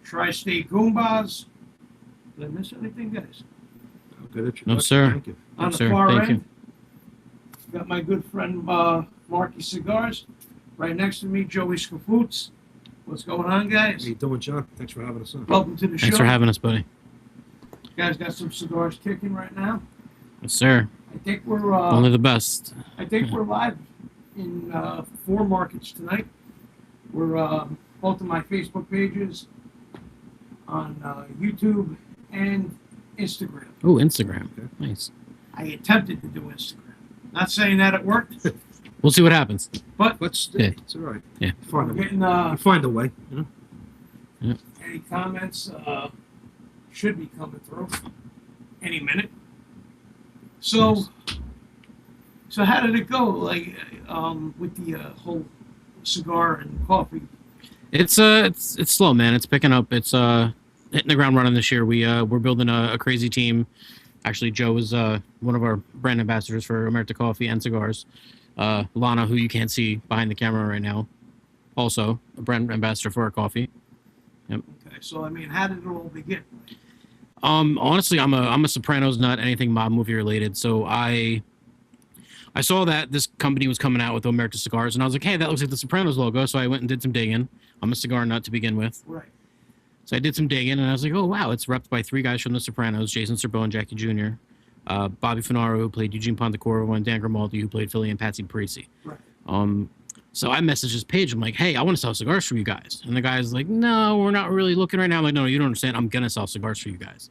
Tri State Goombaz. Did I miss anything, guys? No, sir. Thank you. On the far end, got my good friend Marky Cigars. Right next to me, Joey Scafuto. What's going on, guys? How you doing, John? Thanks for having us on. Welcome to the show. Thanks for having us, buddy. You guys got some cigars kicking right now. Yes, sir. I think we're Only the best. I think we're live in 4 markets tonight. We're both of my Facebook pages, on YouTube and Instagram. Oh, Instagram. Okay. Nice. I attempted to do Instagram. Not saying that it worked, We'll see what happens. but It's all right. Yeah. Find a way. getting You find a way. You know? any comments should be coming through any minute. So, Nice. so how did it go? Like with the whole cigar and coffee. It's slow, man. It's picking up. It's hitting the ground running this year. We're building a crazy team. Actually, Joe is one of our brand ambassadors for Omerta Coffee and Cigars. Lana, who you can't see behind the camera right now, also a brand ambassador for our coffee. Yep. Okay, so I mean, how did it all begin? Honestly, I'm a Sopranos nut, anything mob movie related. So I saw that this company was coming out with Omerta Cigars, and I was like, hey, that looks like the Sopranos logo. So I went and did some digging. I'm a cigar nut to begin with. Right. So I did some digging, and I was like, oh, wow, it's repped by 3 guys from The Sopranos, Jason Serbo and Jackie Jr., Bobby Finaro, who played Eugene Pontecorvo, and Dan Grimaldi, who played Philly and Patsy Parisi. Right. So I messaged his page. I'm like, hey, I want to sell cigars for you guys. And the guy's like, no, we're not really looking right now. I'm like, no, you don't understand. I'm going to sell cigars for you guys.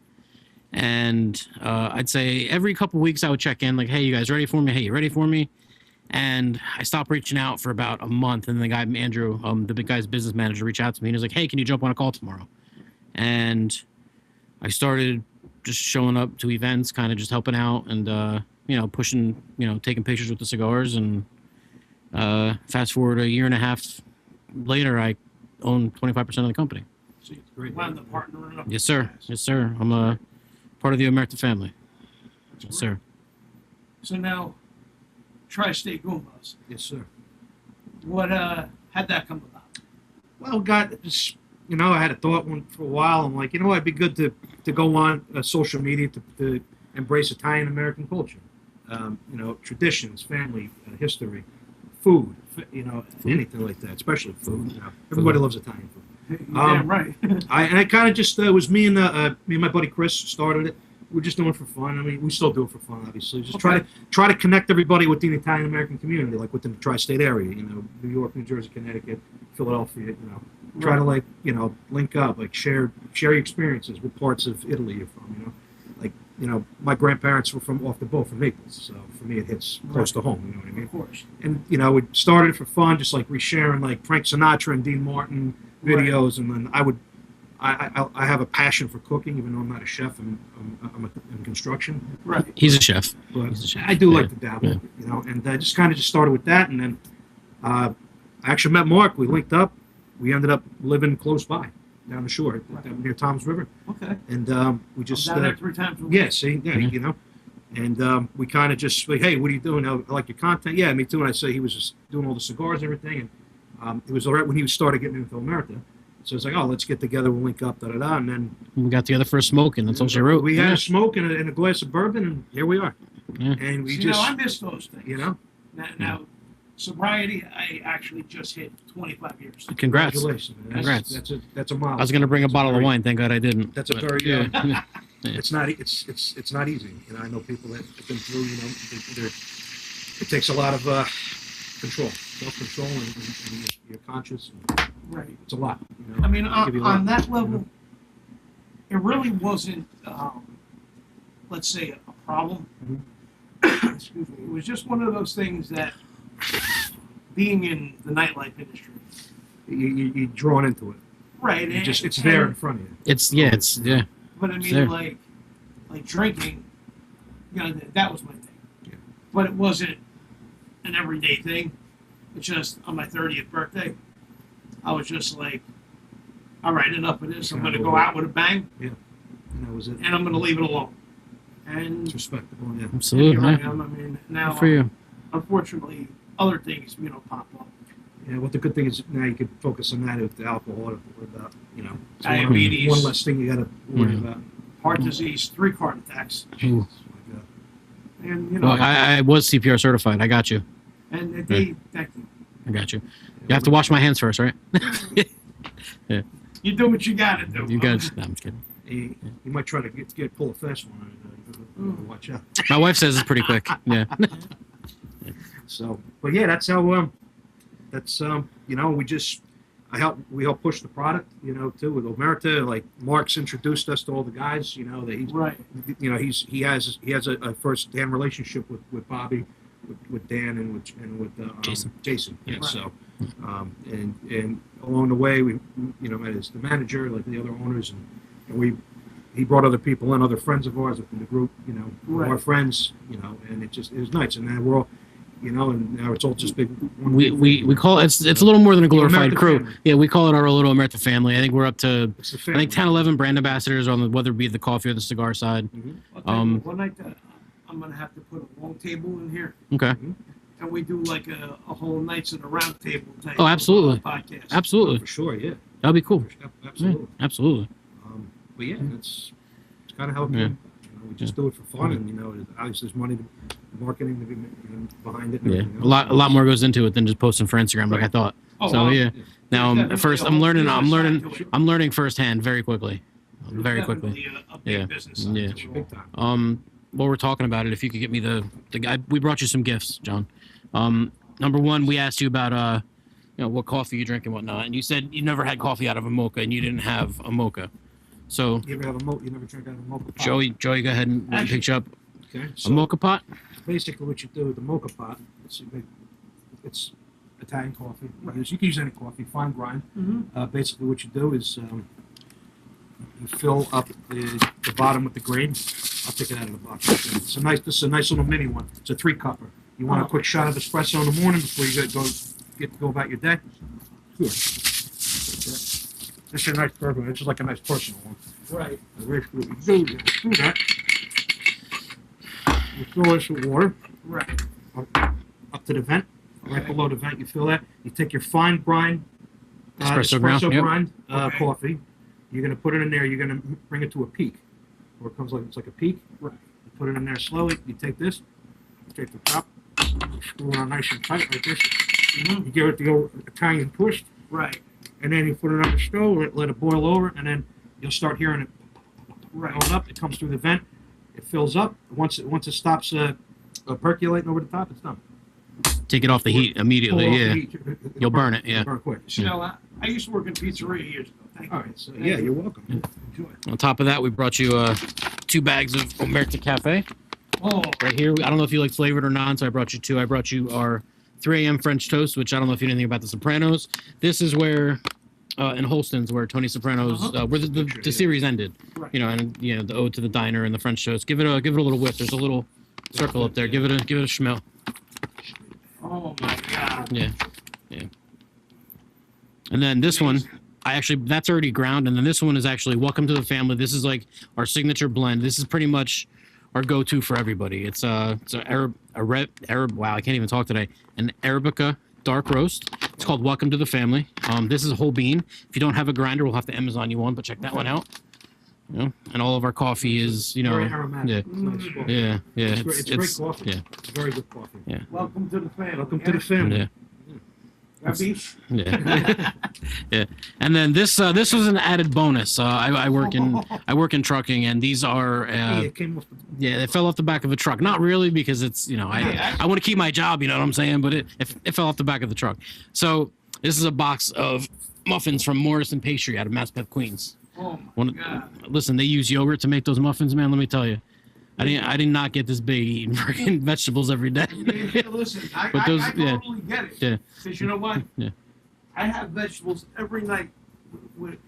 And I'd say every couple weeks I would check in, like, hey, you guys ready for me? Hey, you ready for me? And I stopped reaching out for about a month. And the guy, Andrew, the big guy's business manager, reached out to me. And he was like, hey, can you jump on a call tomorrow? And I started just showing up to events, kind of just helping out and, pushing, taking pictures with the cigars. And fast forward a year and a half later, I own 25% of the company. So you wound up partnering up. Yes, sir. Yes, sir. I'm a part of the Omerta family. Yes, sir. So now, Tri State Goombaz. Yes, sir. What how'd that come about? Well, God, just, I had a thought one for a while. I'm like, it'd be good to go on social media to embrace Italian American culture. Traditions, family, history, food, anything like that, especially food. Everybody loves Italian food. Damn right. I kind of just it was me and my buddy Chris started it. We're just doing it for fun. I mean, we still do it for fun, obviously. Just try to connect everybody with the Italian American community, like within the tri-state area. New York, New Jersey, Connecticut, Philadelphia. Try to link up, share your experiences with parts of Italy you're from. My grandparents were off the boat from Naples, so for me it hits close to home. You know what I mean? Of course. And we started it for fun, just like resharing Frank Sinatra and Dean Martin videos, and then I have a passion for cooking, even though I'm not a chef. I'm in construction. Right. He's a chef. But He's a chef. I do like to dabble, and I just started with that, and then I actually met Mark. We linked up. We ended up living close by, down the shore, near Tom's River. Okay. And we just down there 3 times a week. yeah, see, and we kind of just like, hey, what are you doing? I like your content. Yeah, me too. And I say he was just doing all the cigars and everything, and it was all right when he started getting into Omerta. So it's like, oh, let's get together, we'll link up, and then We got together for a smoke, and that's all she wrote. we had a smoke and a glass of bourbon, and here we are. Yeah. And we See, I miss those things. Now, sobriety, I actually just hit 25 years. Congrats. Congratulations, man. Congrats. That's a milestone. I was going to bring a bottle of wine. Thank God I didn't. That's a But, very good. yeah. It's not easy. I know people that have been through. It takes a lot of control, self-control, and you're conscious. Right. It's a lot. I mean, Give you a on lot, that level, it really wasn't, let's say, a problem. Excuse me. It was just one of those things that, being in the nightlife industry, you're drawn into it. right? It's there in front of you. It's yeah. But I mean, there. like drinking, that was my thing. Yeah. But it wasn't an everyday thing. It's just on my 30th birthday, I was just like, all right, enough of this. I'm going to go out with a bang. Yeah. And that was it. And I'm going to leave it alone. And It's respectable. Yeah. Absolutely. here I Yeah. am. I mean, now, Good for you. unfortunately, other things, pop up. Yeah. What the good thing is now you can focus on that with the alcohol, without Diabetes. One less thing you got to worry about. heart disease, 3 heart attacks, Ooh. and you know, Well, I was CPR certified. I got you. and they thank you. I got you. You have to wash my hands first, right? You do what you gotta do. You guys. No, I'm just kidding. You might try to pull a fast one. Watch out. My wife says it's pretty quick. Yeah. So, but yeah, that's how. That's you know, we help push the product, you know, too, with Omerta. Like Mark's introduced us to all the guys, you know, that he's Right. you know, he has a first-hand relationship with Bobby, with Dan, and with Jason. Yeah. Right. So, and along the way, we you know, as the manager, like the other owners, and he brought other people in, other friends of ours within the group, you know, Right. our friends, you know, and it was nice. And then we're all, you know, and now it's all just big. We call it's a little more than a glorified Omerta crew. family. Yeah, we call it our little Omerta family. I think we're up to It's the I family. think 10, 11 brand ambassadors on the, whether it be the coffee or the cigar side. I'll tell you Um, what, one night I'm gonna have to put a long table in here, Okay. and we do like a whole nights at a round table type. Oh, absolutely. Podcast. Absolutely. For sure, yeah, That'd be cool. Yeah, absolutely. absolutely. But yeah, it's kind of how it Yeah. came. You know, we just do it for fun, and you know, obviously there's money, marketing to be, you know, behind it. And Yeah. everything A else. lot more goes into it than just posting for Instagram like I thought. Oh, So well, yeah. Now Definitely first a I'm whole learning business side to it. I'm learning firsthand very quickly. Very quickly. Definitely a big Yeah. business side Yeah. to it. Big time. While we're talking about it, if you could get me the guy, we brought you some gifts, John. Number one, we asked you about you know, what coffee you drink and whatnot, and you said you never had coffee out of a mocha, and you didn't have a mocha. So You ever have you never drink out of a mocha pot? Joey, go ahead and Actually- pick you up Okay. a So mocha pot. basically, what you do with the mocha pot, it's Italian coffee. You can use any coffee, fine grind. Mhm. Basically, what you do is you fill up the bottom with the grain. I'll take it out of the box. This is a nice little mini one. It's a 3-cupper. You want a quick shot of espresso in the morning before you go about your day? Sure. This is a nice bourbon. It's just like a nice personal one. Right. What you do that. You fill this with water Right. up to the vent. Right Okay. below the vent, you fill that. You take your fine grind, Espresso ground, yep. grind Okay. coffee. You're gonna put it in there. You're gonna bring it to a peak, where it comes like it's like a peak. Right. You put it in there slowly. You take this, you take the top, you screw it on nice and tight like this. Mhm. You give it the old Italian twist, Right. and then you put it on the stove. Let it boil over, and then you'll start hearing it Right. going up. It comes through the vent. It fills up. Once it stops percolating over the top, it's done. Take it off the heat immediately. Pull off Yeah. the heat. You'll burn it, yeah. Burn quick. You know, I used to work in pizzeria years ago. Thank you. All right. So yeah, you're welcome. Enjoy. On top of that, we brought you 2 bags of Omerta Caffè Oh, right here. I don't know if you like flavored or non, so I brought you 2. I brought you our 3 a.m. French toast, which I don't know if you know anything about The Sopranos. This is where in Holston's where Tony Soprano's where the series ended. Right. You know, and you know the ode to the diner and the French toast. Give it a little whiff. There's a little circle up there. Give it a smell. oh my God. Yeah. And then this one, that's already ground, and then this one is actually Welcome to the Family. This is like our signature blend. This is pretty much our go-to for everybody. It's a Arab. Wow, I can't even talk today. An Arabica dark roast. It's called Welcome to the Family. This is a whole bean. If you don't have a grinder, we'll have to Amazon you one, but check that one out. You know, and all of our coffee is, you know, Very aromatic. yeah. It's nice coffee. Yeah. It's great coffee. Yeah. It's very good coffee. Yeah. Welcome to the family. Welcome to the family. Yeah. Gabish? Yeah. Yeah. And then this was an added bonus. I work in trucking, and these are It came off the yeah, they fell off the back of a truck. Not really, because it's, you know, I want to keep my job, you know what I'm saying, but it fell off the back of the truck. So this is a box of muffins from Morrison Pastry out of Maspeth, Queens. Oh my God. Listen, they use yogurt to make those muffins, man. Let me tell you, I did not get this big eating freaking vegetables every day. Listen, I But those- totally get it. Yeah. Because you know what? Yeah. I have vegetables every night with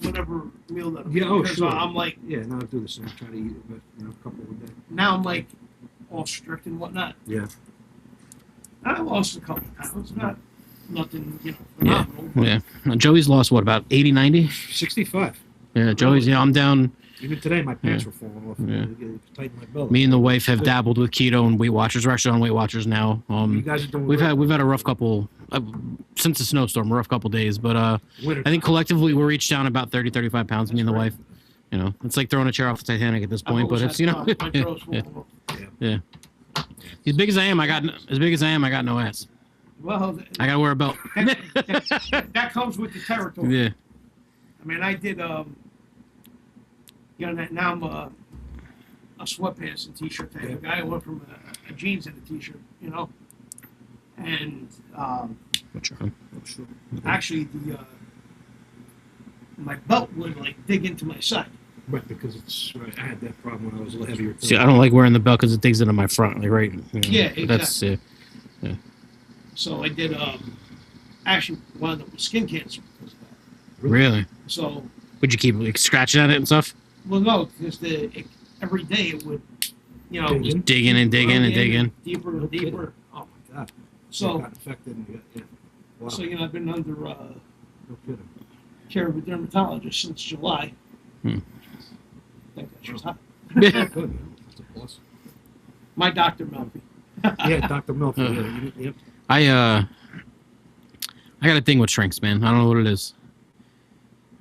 whatever meal that I'm Yeah, oh, because sure. I'm like, yeah. Now I do the same. Try to eat it, but you know, a couple a day. now I'm like all strict and whatnot. Yeah. I lost a couple pounds. Nothing, you know, Yeah. phenomenal. But Yeah. Now, Joey's lost what, about 80, 90? 65. Yeah, Joey's. Yeah, I'm down. Even today, my pants were falling off. Yeah. Tighten my belt. Me and the wife have dabbled with keto and Weight Watchers. We're actually on Weight Watchers now. You guys are doing We've great. had a rough couple since the snowstorm. A rough couple days, but Winter I think collectively we're each down about 30, 35 pounds. Me and the wife. You know, it's like throwing a chair off the Titanic at this point, but it's My throat's full. yeah. As big as I am, I got no ass. Well, I gotta wear a belt. that comes with the territory. Yeah. I mean, I did, now I'm a sweatpants and t-shirt type of guy. I went from a jeans and a t-shirt, and actually my belt would like dig into my side. Right, because I had that problem when I was a little heavier. See, I don't like wearing the belt because it digs into my front, like right. Yeah, exactly. That's So I did actually wound up with skin cancer because of that. really. So, Would you keep like scratching at it and stuff? well, no, because every day it would, Just digging and digging and digging. deeper and deeper. Oh my God. So, got infected. And wow. so I've been under No kidding. care of a dermatologist since July. Hmm. I think that's just hot. Good. Yeah. That's a plus. My doctor, Melfi. Yeah, Dr. Milford. Yep. I got a thing with shrinks, man. I don't know what it is.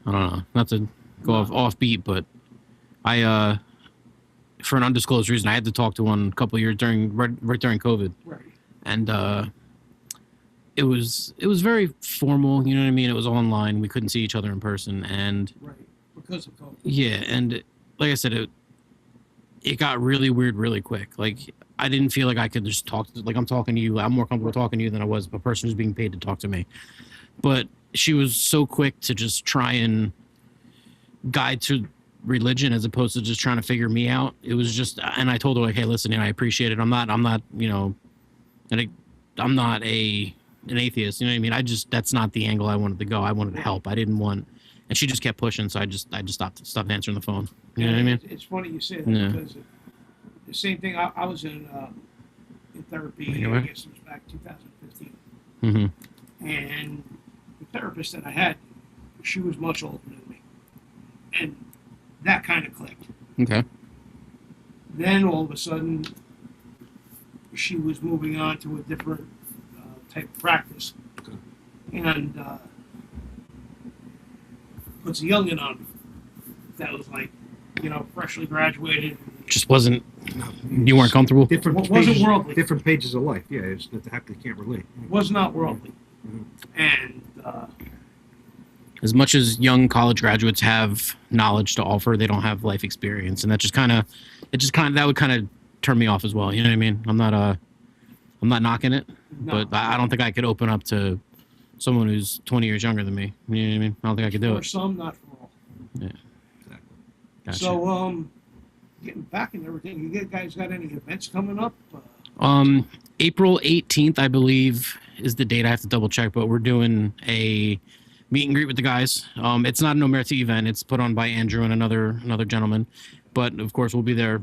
I don't know. Not to go off beat, but I for an undisclosed reason, I had to talk to one a couple of years right during COVID, Right. and it was very formal. You know what I mean? It was online. We couldn't see each other in person, and Right. Because of COVID. yeah, and like I said, it got really weird really quick. Like I didn't feel like I could just talk like I'm talking to you. I'm more comfortable talking to you than I was a person who's being paid to talk to me. But she was so quick to just try and guide to religion as opposed to just trying to figure me out. It was just, and I told her like, hey, listen, I appreciate it. I'm not, and I'm not an atheist. You know what I mean? That's not the angle I wanted to go. I wanted to help. I didn't want, and she just kept pushing. So I just stopped answering the phone. You know what I mean? It's funny you say that Yeah. because the same thing. I was in therapy. Anyway. I guess it was back 2015, Mm-hmm. and the therapist that I had, she was much older than me, and that kind of clicked. Okay. Then all of a sudden, she was moving on to a different type of practice, and puts a youngin' on me that was like, freshly graduated. Just wasn't, you weren't comfortable? Different Wasn't pages, worldly. different pages of life. Yeah, it's that they can't relate. Was not worldly, Mhm. and As much as young college graduates have knowledge to offer, they don't have life experience. And that that would kind of turn me off as well. You know what I mean? I'm not knocking it, no. but I don't think I could open up to someone who's 20 years younger than me. You know what I mean? I don't think I could do For it. some, not for all. Yeah. Exactly. Gotcha. So, getting back and everything, you guys got any events coming up? April 18th, I believe, is the date. I have to double check, but we're doing a meet and greet with the guys. It's not an Omerta event. It's put on by Andrew and another gentleman. But of course, we'll be there,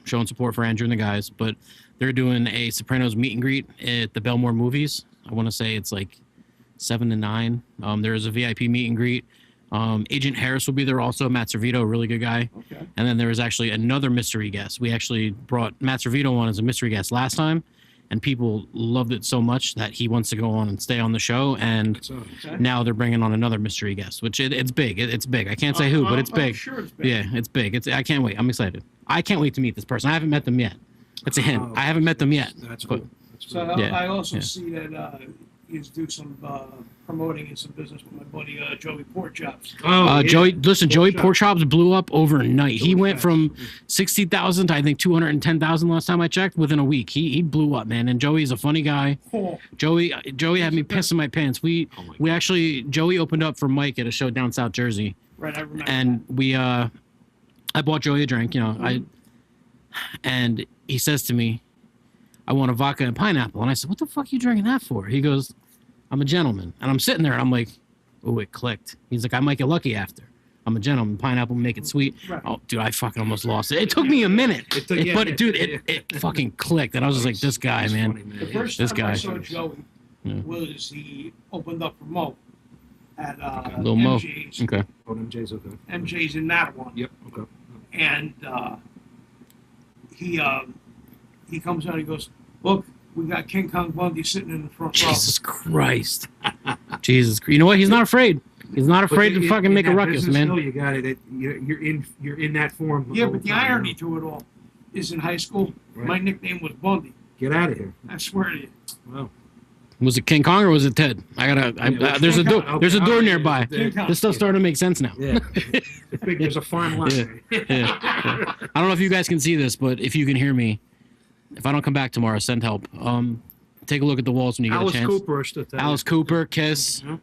showing support for Andrew and the guys. But they're doing a Sopranos meet and greet at the Belmore Movies. I want to say it's like 7 to 9. There is a VIP meet and greet. Agent Harris will be there also. Matt Servito, a really good guy. Okay. And then there was actually another mystery guest. We actually brought Matt Servito on as a mystery guest last time, and people loved it so much that he wants to go on and stay on the show. And So, Okay. now they're bringing on another mystery guest, which it's big. It's big. I can't say who, but it's I'm big. sure it's big. Yeah, it's big. I can't wait. I'm excited. I can't wait to meet this person. I haven't met them yet. That's a hint. Oh, I haven't met them yet. That's But- cool. That's So cool. Yeah, I also yeah. see that you do some promoting and some business with my buddy Joey Porkchops. Oh, yeah. Joey Pork Pork Chops blew up overnight. He Joey went Chops. from 60,000 to I think 210,000 last time I checked within a week. He blew up, man. And Joey's a funny guy. Oh, Joey had me pissing my pants. We Oh my we actually Joey opened up for Mike at a show down South Jersey, right, I remember. and I bought Joey a drink. And he says to me, "I want a vodka and pineapple." And I said, "What the fuck are you drinking that for?" He goes, "I'm a gentleman." And I'm sitting there and I'm like, "Oh, it clicked." He's like, "I might get lucky after. I'm a gentleman. Pineapple, make it sweet." Right. Oh, dude, I fucking almost lost it. It took me a minute, it fucking clicked, and I was just like, "This guy, That's man." funny, The yeah. first This time I guy. saw Joey Yeah. was he opened up for Mo. at Lil Mo. MJ's. Okay. Oh, MJ's okay. MJ's in that one. Yep. Okay. And he comes out. He goes, "Look, we got King Kong Bundy sitting in the front row." Jesus Christ. Jesus. You know what? He's not afraid. He's not afraid to fucking make a ruckus, man. Still, you got it. You're in that form. Yeah, but the irony to it all is in high school, my nickname was Bundy. Get out of here. I swear to you. Wow. Was it King Kong or was it Ted? There's a door. There's a door nearby. This stuff's starting to make sense now. Yeah. There's a fine line. Yeah. I don't know if you guys can see this, but if you can hear me, if I don't come back tomorrow, send help. Take a look at the walls when you get a chance. Alice Cooper, Kiss. Yeah.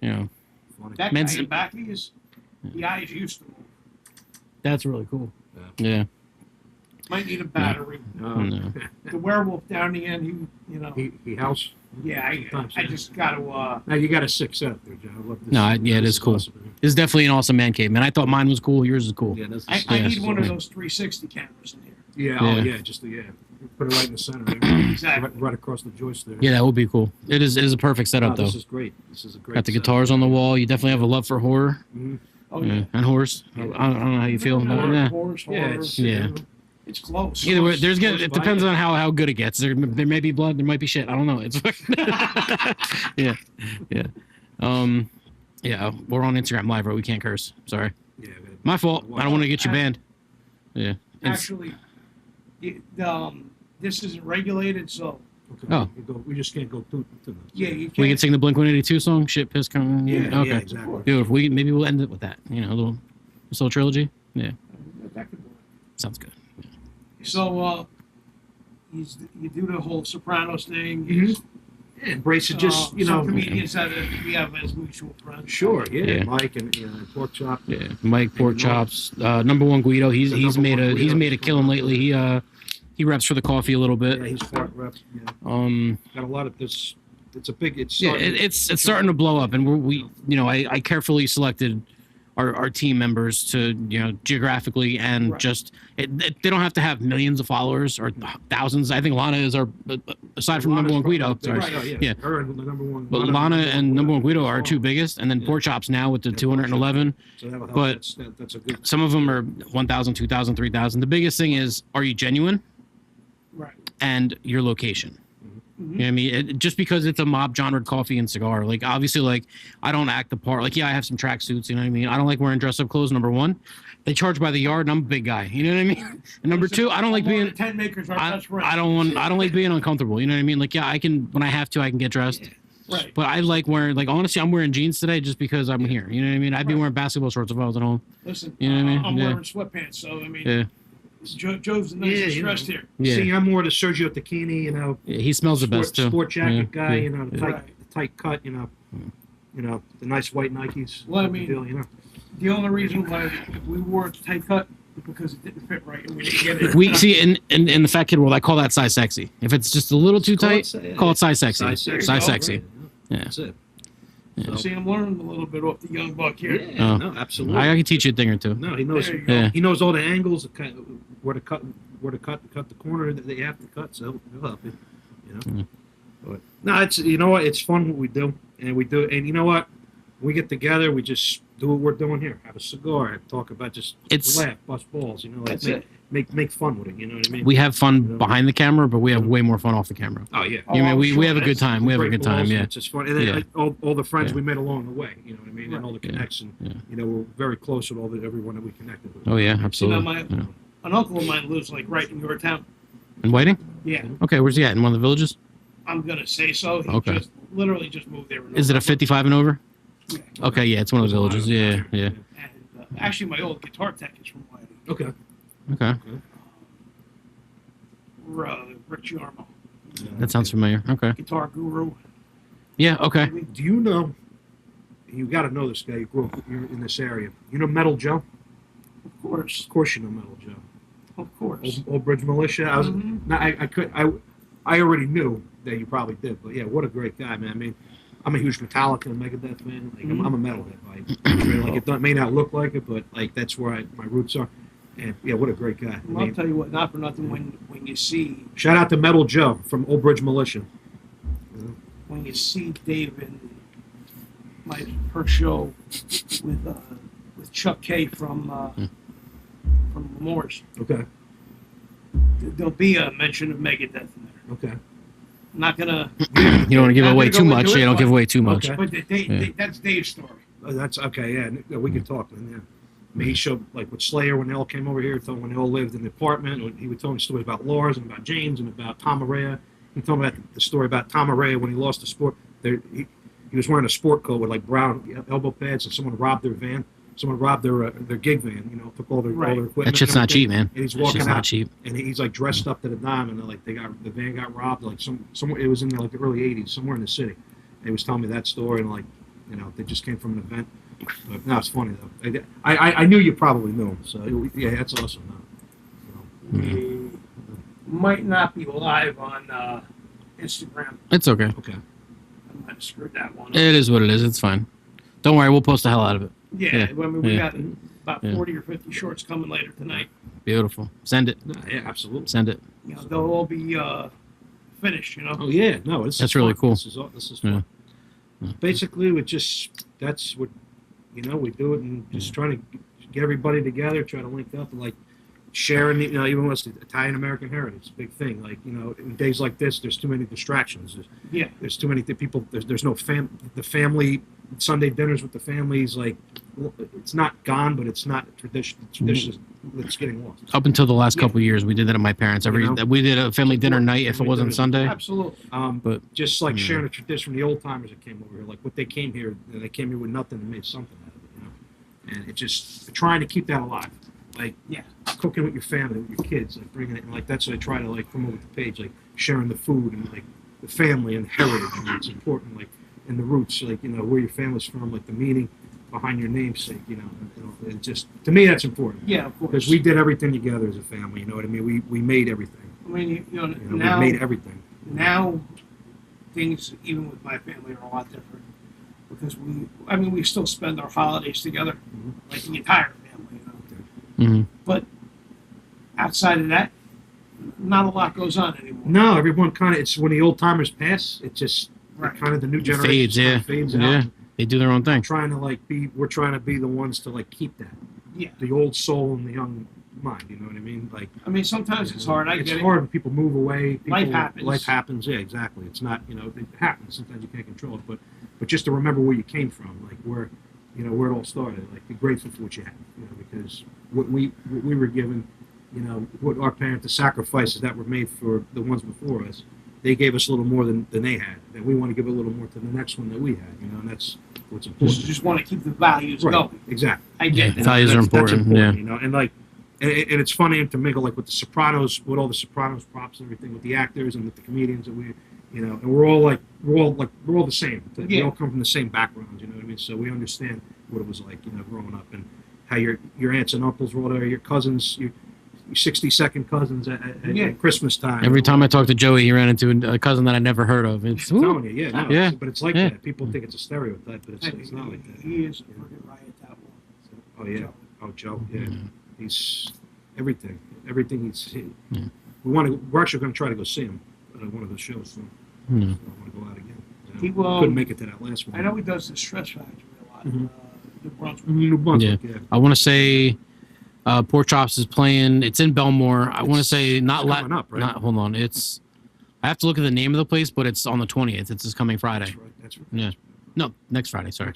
You know. That guy in back of his, the eyes used to move. That's really cool. Yeah. Might need a battery. No. The werewolf down the end, He house. Yeah, I just got to. Now you got a 6 up there, John. I love this. No, it is cool. Awesome. It's definitely an awesome man cave, man. I thought mine was cool. Yours is cool. Yeah, I need one of those 360 cameras in here. Yeah. Oh, yeah. Just put it right in the center. Right? Exactly. Right across the joist there. Yeah, that would be cool. It is a perfect setup, though. This is great. This is a great. Got the guitars on the wall. You definitely have a love for horror. Mm-hmm. Oh yeah. And horse. I don't know how you feel about that. Horse, Yeah, it's close. Either way, it depends on how good it gets. There may be blood, there might be shit. I don't know. It's yeah. Yeah, we're on Instagram Live, right? We can't curse. Sorry. Yeah. My fault. I don't want to get you banned. Yeah. Actually, this isn't regulated, so Okay. Oh. We just can't go too much. yeah, you can't. We can sing the Blink-182 song. Shit, piss, come. Yeah, Okay. yeah, exactly. Dude, maybe we'll end it with that. You know, this little trilogy. Yeah. That could work. Sounds good. So, you do the whole Sopranos thing. Mhm. Yeah, Embrace it, just some comedians that we have as mutual friends. Sure, yeah. Yeah. Mike and Pork Chop. Yeah, Mike Pork Chops, number one Guido. He's made a killing lately. He reps for the coffee a little bit. Yeah, he's part rep. Yeah. Got a lot of this. It's a big. It's it's starting to blow up, and I carefully selected our team members to geographically and Right. just they don't have to have millions of followers or thousands. I think Lana is our aside from number one Guido. Sorry. Right, oh, yeah. Yeah. Her and the number one. But Lana and number one Guido are our two biggest, and then Pork Chops now with the 211. So that'll help. But that's a good. some of them are 1,000, 2,000, 3,000. The biggest thing is, are you genuine? Right. And your location. Mhm. You know what I mean? Just because it's a mob genre coffee and cigar, like obviously, like I don't act the part. Like I have some tracksuits. You know what I mean? I don't like wearing dress up clothes. Number one, they charge by the yard, and I'm a big guy. You know what I mean? And number two, I don't like being. Tent makers are I best friends. don't like being uncomfortable. You know what I mean? Like I can when I have to, I can get dressed. Right. But I like wearing honestly, I'm wearing jeans today just because I'm here. You know what I mean? I'd be Right. wearing basketball shorts if I was at home. Listen, You know what I mean? I'm Yeah. wearing sweatpants, so I mean, Yeah, Joe's the nicest Yeah, dressed here. yeah. See, I'm more the Sergio Tacchini, Yeah, he smells the best too. Sport jacket Yeah, guy, yeah, the yeah. tight cut, the nice white Nikes. Well, I The mean- deal, The only reason why we wore it tight cut is because it didn't fit right, and we didn't get it. We see in the fat kid world, I call that size sexy. If it's just a little too tight, call it size sexy. Size sexy. Yeah. That's it. Yeah. See, I'm learning a little bit off the young buck here. Yeah, Oh. no, absolutely. I can teach you a thing or two. No, he knows. There you go. Yeah. He knows all the angles, where to cut the corner that they have to cut. So he'll help you. Mm. But no, it's fun what we do, and you know what, we get together, we just do what we're doing here. Have a cigar, talk about laugh, bust balls. That's it. Make fun with it. You know what I mean? We have fun behind the camera, but we have way more fun off the camera. Oh yeah. Oh, You know, I'm we sure have a good that's time. We have a Break good time. balls, Yeah. It's just fun, and then Yeah. all the friends Yeah. we met along the way. You know what I mean? And all the Yeah. connections. Yeah. We're very close with everyone that we connected with. Oh yeah, See, now absolutely. Yeah. an uncle of mine lives like right in your town. And Whiting? Yeah, Okay, where's he at? In one of the villages? I'm gonna say so. He Okay. just literally just moved there. Is it a 55 and over? Yeah. Okay, yeah, it's one of the villages. Yeah, yeah. And actually, my old guitar tech is from Whiting. Okay. Okay, Rick Giarmo, that sounds familiar. Okay. guitar guru. Yeah. Okay. Do you know? You got to know this guy. You grew up you're in this area. You know Metal Joe? Of course, Of course, you know Metal Joe. of course. Old Bridge Militia. Mhm. I already knew that you probably did, but yeah, what a great guy, man. I mean, I'm a huge Metallica and Megadeth fan. Like, I'm a metalhead. Like, it may not look like it, but like that's where my roots are. And yeah, what a great guy. I Well, I'll mean, tell you what, not for nothing. When you see shout out to Metal Joe from Old Bridge Militia. Dave her show with Chuck K from Moores. Okay. There'll be a mention of Megadeth in there. Okay. I'm not gonna. You don't want to give not away gonna too go much. into Yeah, it, don't but- give away too much. Okay. But that's Dave's story. That's okay. Yeah, we could talk then. Yeah. I mean, he showed like with Slayer when they all came over here. He told when they all lived in the apartment. He would tell me stories about Lars and about James and about Tom Araya. He told me about the story about Tom Araya when he lost the sport. He was wearing a sport coat with like brown elbow pads, and someone robbed their van. Someone robbed their gig van. You know, took all their equipment. That shit's and not cheap, man. And he's That walking shit's out, not cheap. and he's like dressed up to the dime, and like the van got robbed. Like somewhere it was in like the early '80s, somewhere in the city. And he was telling me that story, and like they just came from an event. But no, it's funny though. I knew you probably knew him, so yeah, that's awesome. We might not be live on Instagram. It's okay. Okay. I might have screwed that one up. It is what it is. It's fine. Don't worry. We'll post the hell out of it. Yeah, I mean, we Yeah. got about 40 or 50 shorts coming later tonight. Beautiful. Send it. No, yeah, absolutely. Send it. They'll all be finished. Oh yeah, no, That's really fun. cool. This is fun. Yeah. Basically, that's what we do it and just trying to get everybody together, try to link up and like sharing, even when it's Italian American heritage, it's a big thing. Like in days like this, there's too many distractions. There's too many people. There's no the family Sunday dinners with the families. Like it's not gone, but it's not tradition. It's getting lost. Up until the last couple of years, we did that at my parents. We did a family dinner night if it Family wasn't dinners. Sunday. Absolutely. But Just like sharing a tradition from the old timers that came over here, like what they came here, they came here with nothing and made something out of it, And it just trying to keep that alive, like cooking with your family, with your kids, like bringing it, and like that's what I try to like promote with the page, like sharing the food and like the family and heritage, and it's important, like and the roots, like where your family's from, like the meaning behind your namesake, it just to me that's important. Yeah, of course. Because we did everything together as a family, you know what I mean? We made everything. I mean, We made everything. Now, things even with my family are a lot different because we still spend our holidays together, like the entire family. Mm-hmm. But outside of that, not a lot goes on anymore. No, everyone kind of. It's when the old timers pass. It just Right. kind of the new It generation fades, yeah. fades out. Yeah. They do their own thing. We're trying to be the ones to like keep that. Yeah. The old soul and the young mind. You know what I mean? Like Sometimes it's hard. It's hard when people move away. Life happens. Life happens. Yeah, exactly. It's not. It happens. Sometimes you can't control it, but just to remember where you came from, like where it all started. Like be grateful for what you have. Because what we were given. What our parents, the sacrifices that were made for the ones before us, they gave us a little more than they had. And we want to give a little more to the next one that we had, and that's what's important. Just want to keep the values going. Exactly. I get that. Values are important. Yeah. And like, and it's funny to mingle like with the Sopranos, with all the Sopranos props and everything, with the actors and with the comedians that and we're all the same. We all come from the same backgrounds, you know what I mean? So we understand what it was like, growing up and how your aunts and uncles were all there, your cousins, your 60-second cousins at Christmas time. Every time I talk to Joey, he ran into a cousin that I never heard of. It's I'm telling you, Yeah. But it's like Yeah. that. People think it's a stereotype, but it's not like that. He is a freaking riot, that one. Oh yeah. Joe. Oh Joe. Yeah. Yeah. He's everything. Everything he's. Yeah. We're actually going to try to go see him at one of the shows. So I Hmm. want to go out again. He will- couldn't make it to that last one. I know he does the Stress Factory a lot. Mhm. New Brunswick. New Brunswick, yeah. I want to say Pork Chops is playing. It's in Belmore. I want to say not It's coming up, right? Not hold on. It's. I have to look at the name of the place, but it's on the 20th. It's this coming Friday. That's right. That's right. Yeah. No, next Friday. Sorry.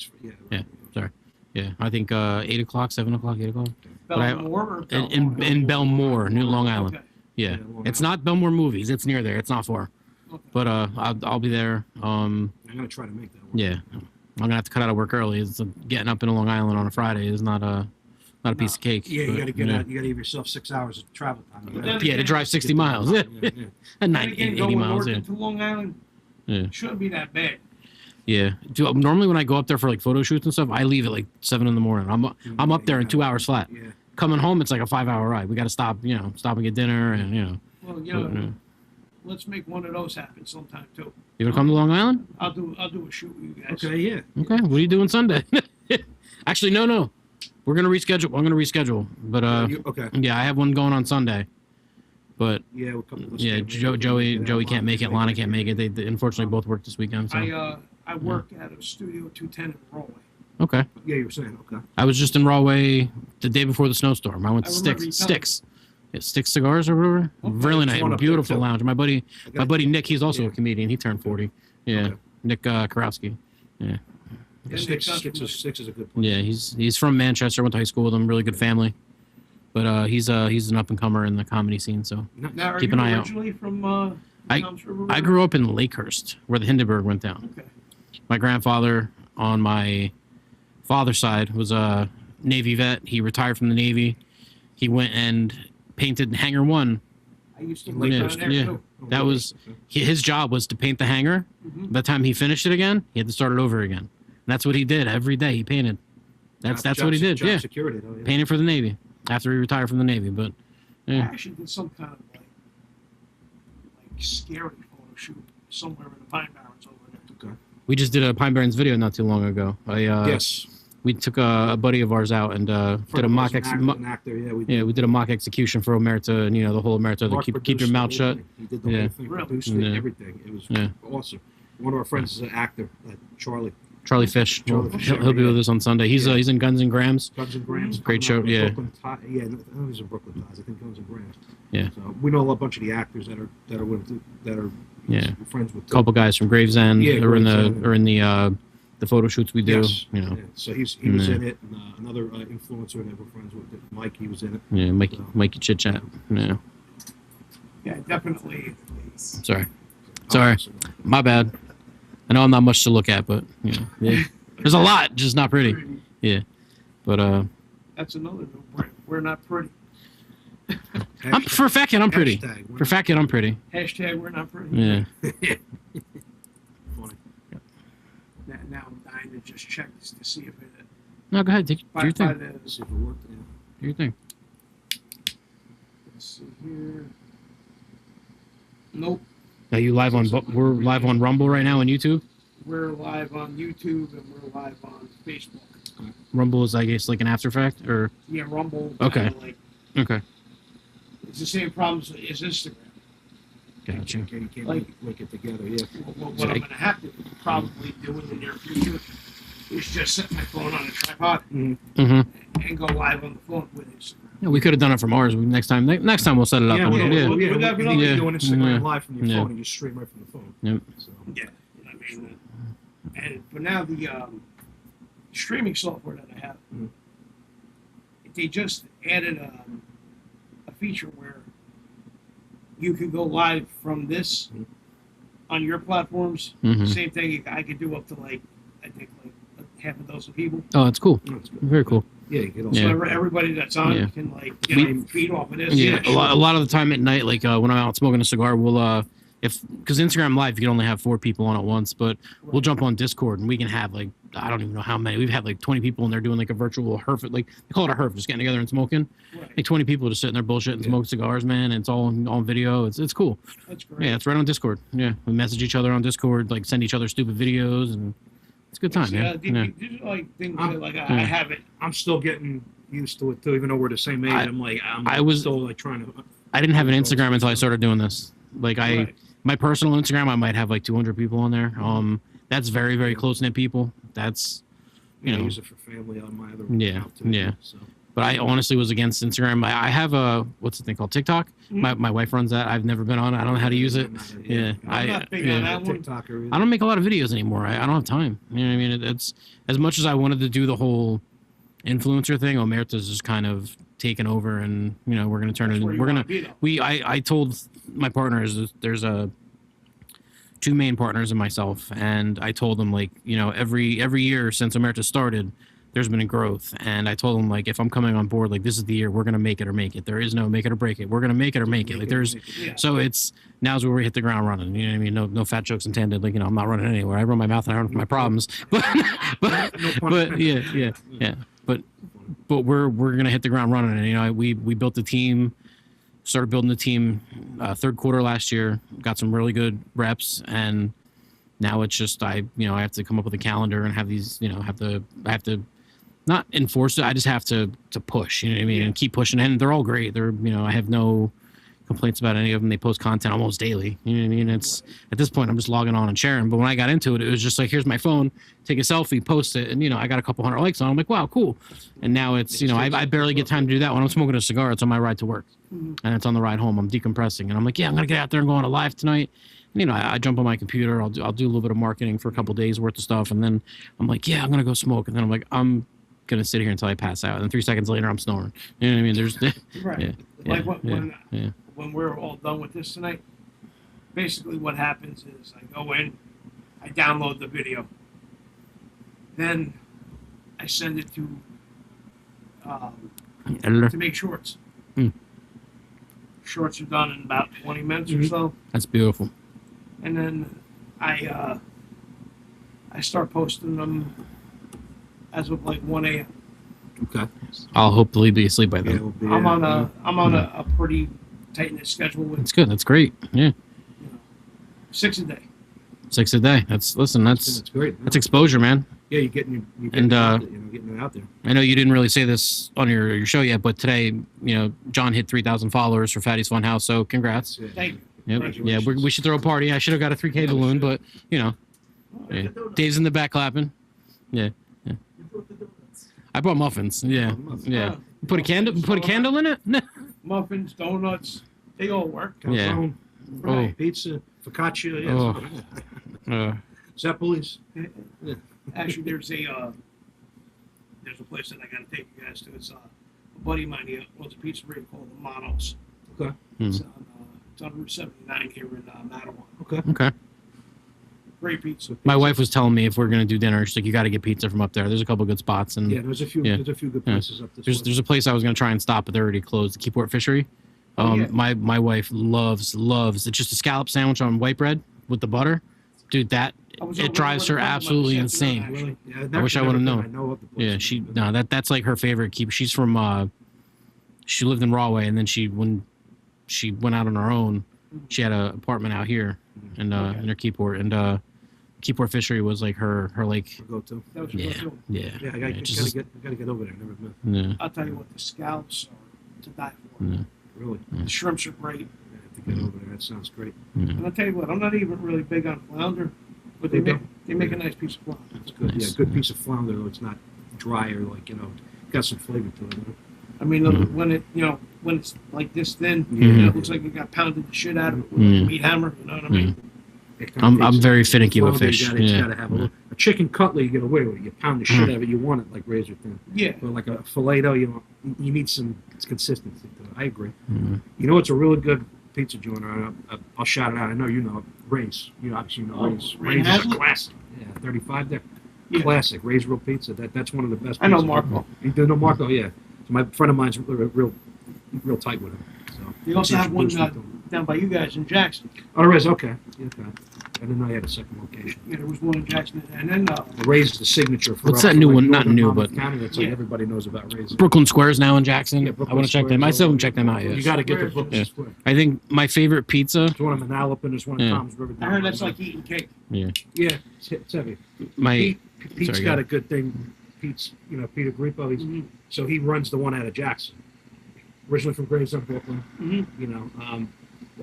Yeah. Sorry. Yeah, I think 8 o'clock, 7 o'clock, 8 o'clock. But I- Belmore or In Belmore, New Long Island. Okay. Yeah, Long it's Island. not Belmore Movies. It's near there. It's not far. Okay. But I'll be there. I'm going to try to make that one. Yeah, I'm gonna have to cut out of work early. It's getting up in Long Island on a Friday is not a piece of cake. Yeah, you but, got to get out. You got to give yourself 6 hours of travel time. You gotta- Yeah, to drive 60 miles. Yeah, Yeah. and And again, 80 going miles. north Yeah, into Long Island yeah, shouldn't be that bad. yeah. Normally when I go up there for like photo shoots and stuff, I leave at like 7 in the morning. I'm up there in 2 hours flat. Yeah. Coming home, it's like a 5-hour ride. We got to stop and get dinner and Well, Yeah. let's make one of those happen sometime too. You gonna come to Long Island? I'll do a shoot with you guys. Okay, yeah. Okay. What are you doing Sunday? Actually, no. We're gonna reschedule. I'm gonna reschedule. But Okay. yeah, I have one going on Sunday. But Yeah, a couple of us yeah, can't make it. Joey can't make it. Lana can't make it. They unfortunately both work this weekend. So I I work at a Studio 210 in Rahway. Okay. Yeah, you were saying. Okay. I was just in Rahway the day before the snowstorm. I went to I remember you telling Sticks. Yeah, Sticks Cigars or whatever. Okay. Really There's nice, one up there, beautiful too. lounge. My buddy Nick, he's also Yeah. a comedian. He turned 40. Yeah, Okay. Nick Karowski. Yeah, Yeah, Sticks Nick is a good place. yeah. He's from Manchester. Went to high school with him. Really good family. But he's an up and comer in the comedy scene. So Nice. Now, are Keep you an eye out. originally from Toms River? I grew up in Lakehurst, where the Hindenburg went down. Okay. My grandfather on my father's side was a Navy vet. He retired from the Navy. He went and painted Hangar 1. I used to Yeah, live down there yeah. too. That was his job, was to paint the hangar. Mhm. By the time he finished it again, he had to start it over again. And that's what he did every day. He painted. That's what he did. Job Yeah, security, though. Yeah. painted for the Navy after he retired from the Navy. But I yeah, actually did some kind of like scary photo shoot somewhere in the Pine Barrens over there. Okay. we just did a Pine Barrens video not too long ago. Yes. We took a buddy of ours out and did a mock an actor. Yeah, we did. yeah, we did a mock execution for Omerta, and the whole Omerta. Mark Keep your produced mouth the shut. whole thing. He did the Yeah. whole thing, Really? produced Yeah. it, everything. It was Yeah. awesome. One of our friends is an actor, Charlie. Charlie Fish. Charlie Well, Fish, he'll be yeah. with us on Sunday. He's Yeah. he's in Guns and Grams. Guns and Grams. Great coming out show, with yeah. Brooklyn yeah, no, he's in Brooklyn Ties. I think Guns and Grams. Yeah. So we know a bunch of the actors that are Yeah. friends with. A couple guys from Gravesend Yeah, are in Gravesend. the photo shoots we do. Yes. Yeah. So he was Yeah. in it. And, another influencer that we're friends with, Mike. He was in it. Yeah, Mikey Chit Chat. Yeah. Yeah, definitely. Sorry. My bad. I know I'm not much to look at, but yeah. There's a lot, just not pretty. Yeah. But That's another no-brainer. We're not pretty. I'm perfecting. I'm pretty. Hashtag, Perfecting. I'm pretty. Hashtag we're not pretty. Yeah. Funny. Now I'm dying to just check this to see if it. No, go ahead. Do By, your by thing. the, See if it worked. Yeah. Do your thing. let's see here. Nope. Are you live on? We're live on Rumble right now on YouTube. We're live on YouTube and we're live on Facebook. Rumble is, I guess, like an after fact, or Yeah, Rumble. Okay. kinda Like, okay. it's the same problems as Instagram. Gotcha. You can't Like- link it together. Yeah. What I'm going to have to probably do in the near future is just set my phone on a tripod Mm-hmm. and go live on the phone with Instagram. Yeah, we could have done it from ours. Next time we'll set it up. Yeah, on we'll, it. Yeah. we'll, yeah, Would that be we'll, nice? you're doing Instagram Yeah. live from your Yeah. phone and you stream right from the phone. Yep. So, Yeah. I mean, but now the streaming software that I have, Mhm. they just added a feature where you can go live from this Mhm. on your platforms. Mhm. Same thing, I could do up to I think half a dozen people. Oh, that's cool. no, it's good. Very cool. Yeah, you get all So Yeah. everybody that's on Yeah. can We- feed off of this. Yeah, sure. a lot of the time at night, like when I'm out smoking a cigar, we'll because Instagram Live you can only have 4 people on at once, but we'll jump on Discord and we can have like I don't even know how many. We've had like 20 people in there doing like a virtual herf, like they call it a herf, just getting together and smoking. Right. Like 20 people just sitting there bullshit and Yeah. smoke cigars, man. And it's all on video. It's cool. That's great. Yeah, it's right on Discord. Yeah, we message each other on Discord, like send each other stupid videos, and it's a good time, Yeah, man. these are like things I'm- that I yeah. have it. I'm still getting used to it too, even though we're the same age. I was- still like trying to. I didn't have an Instagram until I started doing this. Like Right. my personal Instagram, I might have like 200 people on there. That's very, very close knit people. That's, You know, know. use it for family on my other Yeah, account too. yeah. So but I honestly was against Instagram. I have a, what's the thing called? TikTok. My wife runs that. I've never been on it. I don't know how to use it. I'm not Yeah. I'm not big yeah. on that one. TikToker. I don't make a lot of videos anymore. I don't have time. You know what I mean? It's as much as I wanted to do the whole influencer thing, Omerta's just kind of taken over, and we're gonna turn That's it. where you We're wanna gonna. be, though. I told my partners there's a 2 main partners and myself, and I told them like every year since Omerta started, there's been a growth, and I told them like if I'm coming on board, like this is the year we're gonna make it or make it. There is no make it or break it. We're gonna make it or make it. Like there's Yeah. so it's now's where we hit the ground running. You know what I mean? No fat jokes intended. Like I'm not running anywhere. I run my mouth and I run my problems. But but yeah. But we're gonna hit the ground running. And we built the team, started building the team third quarter last year. Got some really good reps, and now it's just I have to come up with a calendar and have these. I have to not enforce it. I just have to push. You know what I mean? Yeah. And keep pushing. And they're all great. They're I have no complaints about any of them. They post content almost daily. You know what I mean? It's at this point I'm just logging on and sharing. But when I got into it, it was just like, here's my phone, take a selfie, post it, and I got a couple hundred likes on it. I'm like, wow, cool. And now it's I barely get time to do that. When I'm smoking a cigar, it's on my ride to work, and it's on the ride home. I'm decompressing, and I'm like, yeah, I'm gonna get out there and go on a live tonight. And, I jump on my computer. I'll do a little bit of marketing for a couple days worth of stuff, and then I'm like, yeah, I'm gonna go smoke. And then I'm like, I'm gonna sit here until I pass out. And then 3 seconds later, I'm snoring. You know what I mean? There's right. Yeah, Like when we're all done with this tonight, basically what happens is I go in, I download the video, then I send it to make shorts. Shorts are done in about 20 minutes or so. That's beautiful. And then I start posting them as of like 1 a.m. Okay. I'll hopefully be asleep by then. Yeah, I'm on a pretty tight knit schedule with That's good. That's great. Yeah. 6 a day. 6 a day. That's great. That's exposure, man. Yeah, you're getting And, getting it out there. I know you didn't really say this on your show yet, but today, John hit 3,000 followers for Fatty's Funhouse, so congrats. Thank you. Yep. Yeah, we should throw a party. I should have got a 3K balloon, but yeah. Dave's in the back clapping. Yeah. I brought muffins. Yeah. Yeah. Put a candle in it? Muffins, donuts, they all work. Yeah. Right. Pizza, focaccia, yes. Zeppelis. Actually, there's a place that I got to take you guys to. It's a buddy of mine. He owns a pizzeria called the Funhouse. Okay. It's on Route 79 here in Matawan. Okay. Great pizza. My wife was telling me if we're gonna do dinner, she's like, you got to get pizza from up there. There's a couple good spots, and there's a few good places up this way. There's a place I was gonna try and stop, but they're already closed. The Keyport Fishery. My wife loves. It's just a scallop sandwich on white bread with the butter, dude. It drives her absolutely insane. Really? Yeah, I wish I would have known. I know of the place. Yeah, that's like her favorite keep. She's from she lived in Rahway, and then when she went out on her own, she had an apartment out here in her Keyport, and Keyport Fishery was like her like go-to. Yeah. I gotta get over there. Never been. Yeah. I'll tell you what, the scallops are to die for. Yeah. Really? The shrimps are great. I have to get over there. That sounds great. And I'll tell you what, I'm not even really big on flounder, but they make a nice piece of flounder. That's good. Nice. Yeah, good piece of flounder though. It's not dry or got some flavor to it. I mean, when it's like this thin, it looks like you got pounded the shit out of it with a meat hammer. You know what I mean? I'm very finicky with fish. You gotta have a chicken cutlet. You get away with it. You pound the shit out of it. You want it like razor thin. Yeah. But like a filet, you need some consistency to it. I agree. You know, it's a really good pizza joint. I'll shout it out. I know you know it. Ray's. You obviously know Ray's. Ray's is a classic. Yeah, 35 there. Yeah. Classic. Ray's real pizza. That's one of the best. I know Marco. You do know Marco? Yeah. So my friend of mine's real tight with him. So you also have one down by you guys in Jackson. Oh, there is. Okay. Okay. I didn't know you had a second location. Yeah, there was one in Jackson, and then Ray's the signature for. What's that new one? Not new, but Canada. It's like everybody knows about Ray's. Brooklyn Square's now in Jackson. Yeah, I want to check them. I still haven't checked them out yet. You got to get the Brooklyn Square. I think my favorite pizza. There's one in Manalapan. There's one in Tom's River. I heard that's like eating cake. Yeah. Yeah, it's heavy. Pete's got a good thing. Pete's, Peter Grippo. So he runs the one out of Jackson. Originally from Gravesend, Brooklyn.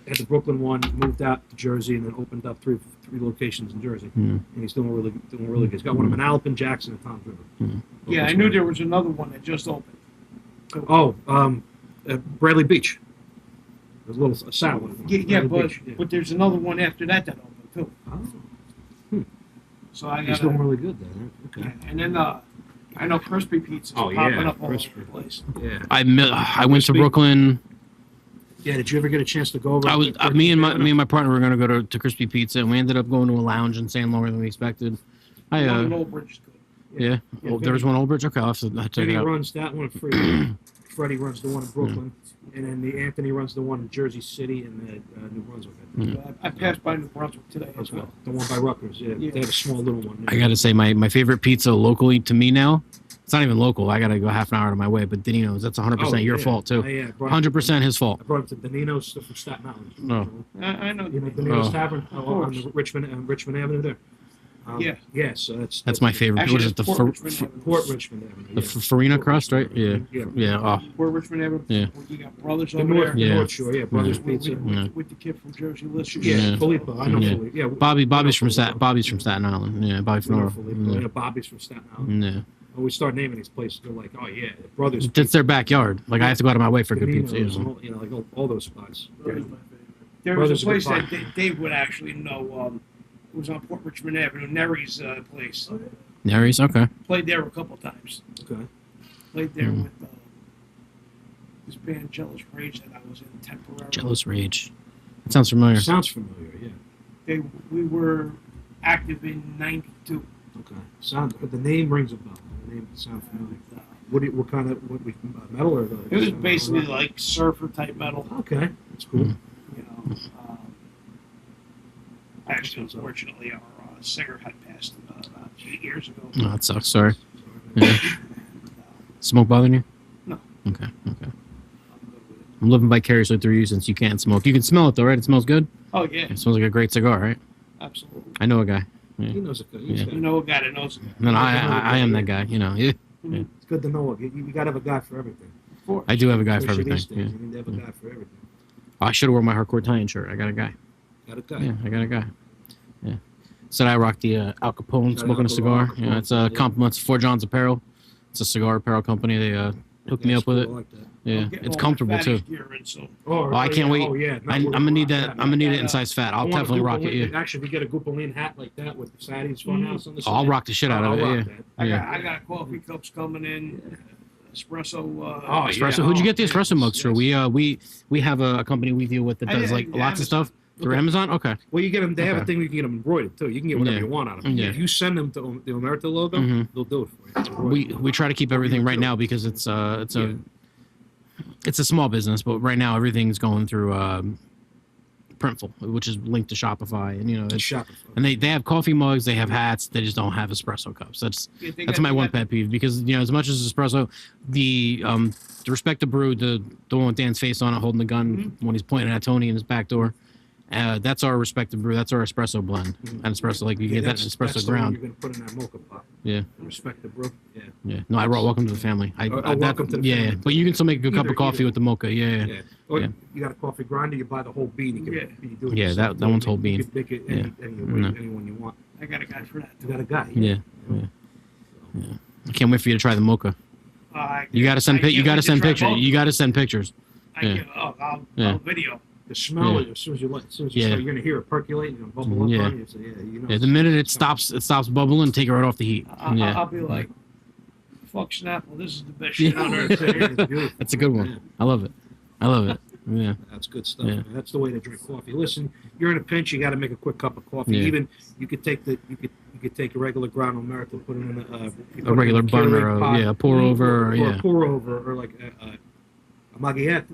Had the Brooklyn one, moved out to Jersey, and then opened up three locations in Jersey. And he's doing really good. He's got one in Manalapan, Jackson, and Tom's River. Yeah, I knew there was another one that just opened. Bradley Beach. There's a little sour one. Yeah, but there's another one after that opened too. Oh. So I got. He's doing really good then. Okay. Yeah, and then I know Crispy Pizza's popping up all over the place. Yeah. I went to Brooklyn. Yeah, did you ever get a chance to go over? Me and my partner were gonna go to Crispy Pizza, and we ended up going to a lounge and staying longer than we expected. Old Bridge is good. Yeah. There was one Old Bridge. Okay, I'll have to check it out. runs that one. Freddie runs the one in Brooklyn, and then Anthony runs the one in Jersey City and New Brunswick. I passed by New Brunswick today as well. The one by Rutgers. Yeah. They have a small little one. I gotta say, my favorite pizza locally to me now. It's not even local. I gotta go half an hour out of my way. But Danino's, that's 100% your fault too. 100% his fault. I brought him to Danino's from Staten Island. No. I know. Danino's Tavern on the Richmond Avenue there. Yeah. So That's my favorite. Actually, What is it? that's Port Richmond Avenue. Port Richmond Avenue. The Yeah. Farina Port crust, right? Richmond Yeah. Avenue. Yeah. Oh, Port Richmond Avenue. Yeah. You got Brothers The over North, there. the Yeah. North Shore, yeah, Brothers With, Pizza. with the kid from Jersey List. Yeah, Yeah. Filippo. I know Yeah. Filippo. Yeah, Bobby's from Staten Island. Yeah, Bobby from North. Yeah, Bobby's from Staten Island. Yeah. When we start naming these places, they're like, oh yeah, the Brothers. That's their backyard. Like I have to go out of my way for good Domino's, pizza. and all, like all those spots. There was Brothers a are good place that spot. Dave would actually know. It was on Port Richmond Avenue, Neri's place. Nery's, okay. Played there a couple times. Okay. Played there Mhm. with this band Jealous Rage that I was in temporarily. Jealous Rage. That sounds familiar. Sounds familiar. Yeah. We were active in '92. Okay. The name rings a bell. The name sounds familiar. What kind of metal or the? It was basically like surfer type metal. Okay, that's cool. Mhm. You know, actually, unfortunately, our singer had passed about 8 years ago. Oh, that sucks. Sorry. Yeah. Smoke bothering you? No. Okay. I'm living vicariously through you since you can't smoke. You can smell it though, right? It smells good. Oh yeah, It smells like a great cigar, right? absolutely. I know a guy. He knows it. Yeah. You know a guy that knows. No, I am that guy. You know. Yeah. It's good to know. You got to have a guy for everything. Of course. I do have a guy for Especially everything. these days, Yeah. You need to have a guy for everything. I should have worn my hardcore Italian shirt. I got a guy. Got a guy. Yeah, I got a guy. Yeah. Said I rock the Al Capone Got smoking a Al cigar. Capone, Yeah, it's yeah. compliments of Fort John's Apparel. It's a cigar apparel company. They hooked me Yeah, up with cool. it. I like that. Yeah, I'm getting it's all comfortable my too. fatties gear in, so Oh, I can't wait. Oh, yeah. I'm gonna need that. I'm gonna need it in size fat. I'll I want a definitely rock it. Goomba- Yeah. Actually, if you get a Goopalene hat like that with the Sadie's Funhouse on the side. I'll rock the shit out of I'll it. rock Yeah. that. Yeah. I got coffee cups coming in. Espresso. Espresso. yeah. Who'd you get the yes, espresso mugs through? yes. We have a company we deal with that does like lots of stuff through Amazon. Okay. Well, you get them. They have a Okay. thing where you can get them embroidered too. You can get whatever Yeah. you want out of them. Yeah. If you send them to the Omerta logo, Mhm. they'll do it for you. We try to keep everything right now because it's a small business, but right now everything's going through Printful, which is linked to Shopify, and you know, it's, Shop. and they have coffee mugs, they have hats, they just don't have espresso cups. That's my one pet peeve because you know, as much as espresso, the Respect the Brew, the one with Dan's face on it, holding the gun when he's pointing at Tony in his back door. That's our Respect the Brew. That's our espresso blend. And espresso, like you get that espresso that's the one ground. you're gonna put in that mocha pot. Yeah. Respect the brew. Yeah. Yeah. No, I wrote Welcome to the Family. Welcome to the yeah, family. yeah. But you can still make a good cup Either- of coffee either. with the mocha. Yeah. Yeah. Or Yeah. you got a coffee grinder, you buy the whole bean. You can Yeah. you do it Yeah, yourself. that one's whole bean. You can make it any way, No. anyone you want. I got a guy for that. You got a guy. Yeah. I can't wait for you to try the mocha. You gotta send pictures. You gotta send pictures. Yeah. I'll video. The smell Yeah. it as soon as you start, Yeah. you're gonna hear it percolate and bubble up Yeah. on you. So yeah, you know. Yeah, the minute it stops bubbling, take it right off the heat. Yeah. I'll be like, fuck Snapple, this is the best shit on earth. It's beautiful. That's a good one. Yeah. I love it. Yeah. That's good stuff. Yeah. Man. That's the way to drink coffee. Listen, you're in a pinch. You got to make a quick cup of coffee. Yeah. Even you could take a regular ground Omerta, put it in A regular bun or a pour over or a pour over or like a maglietta.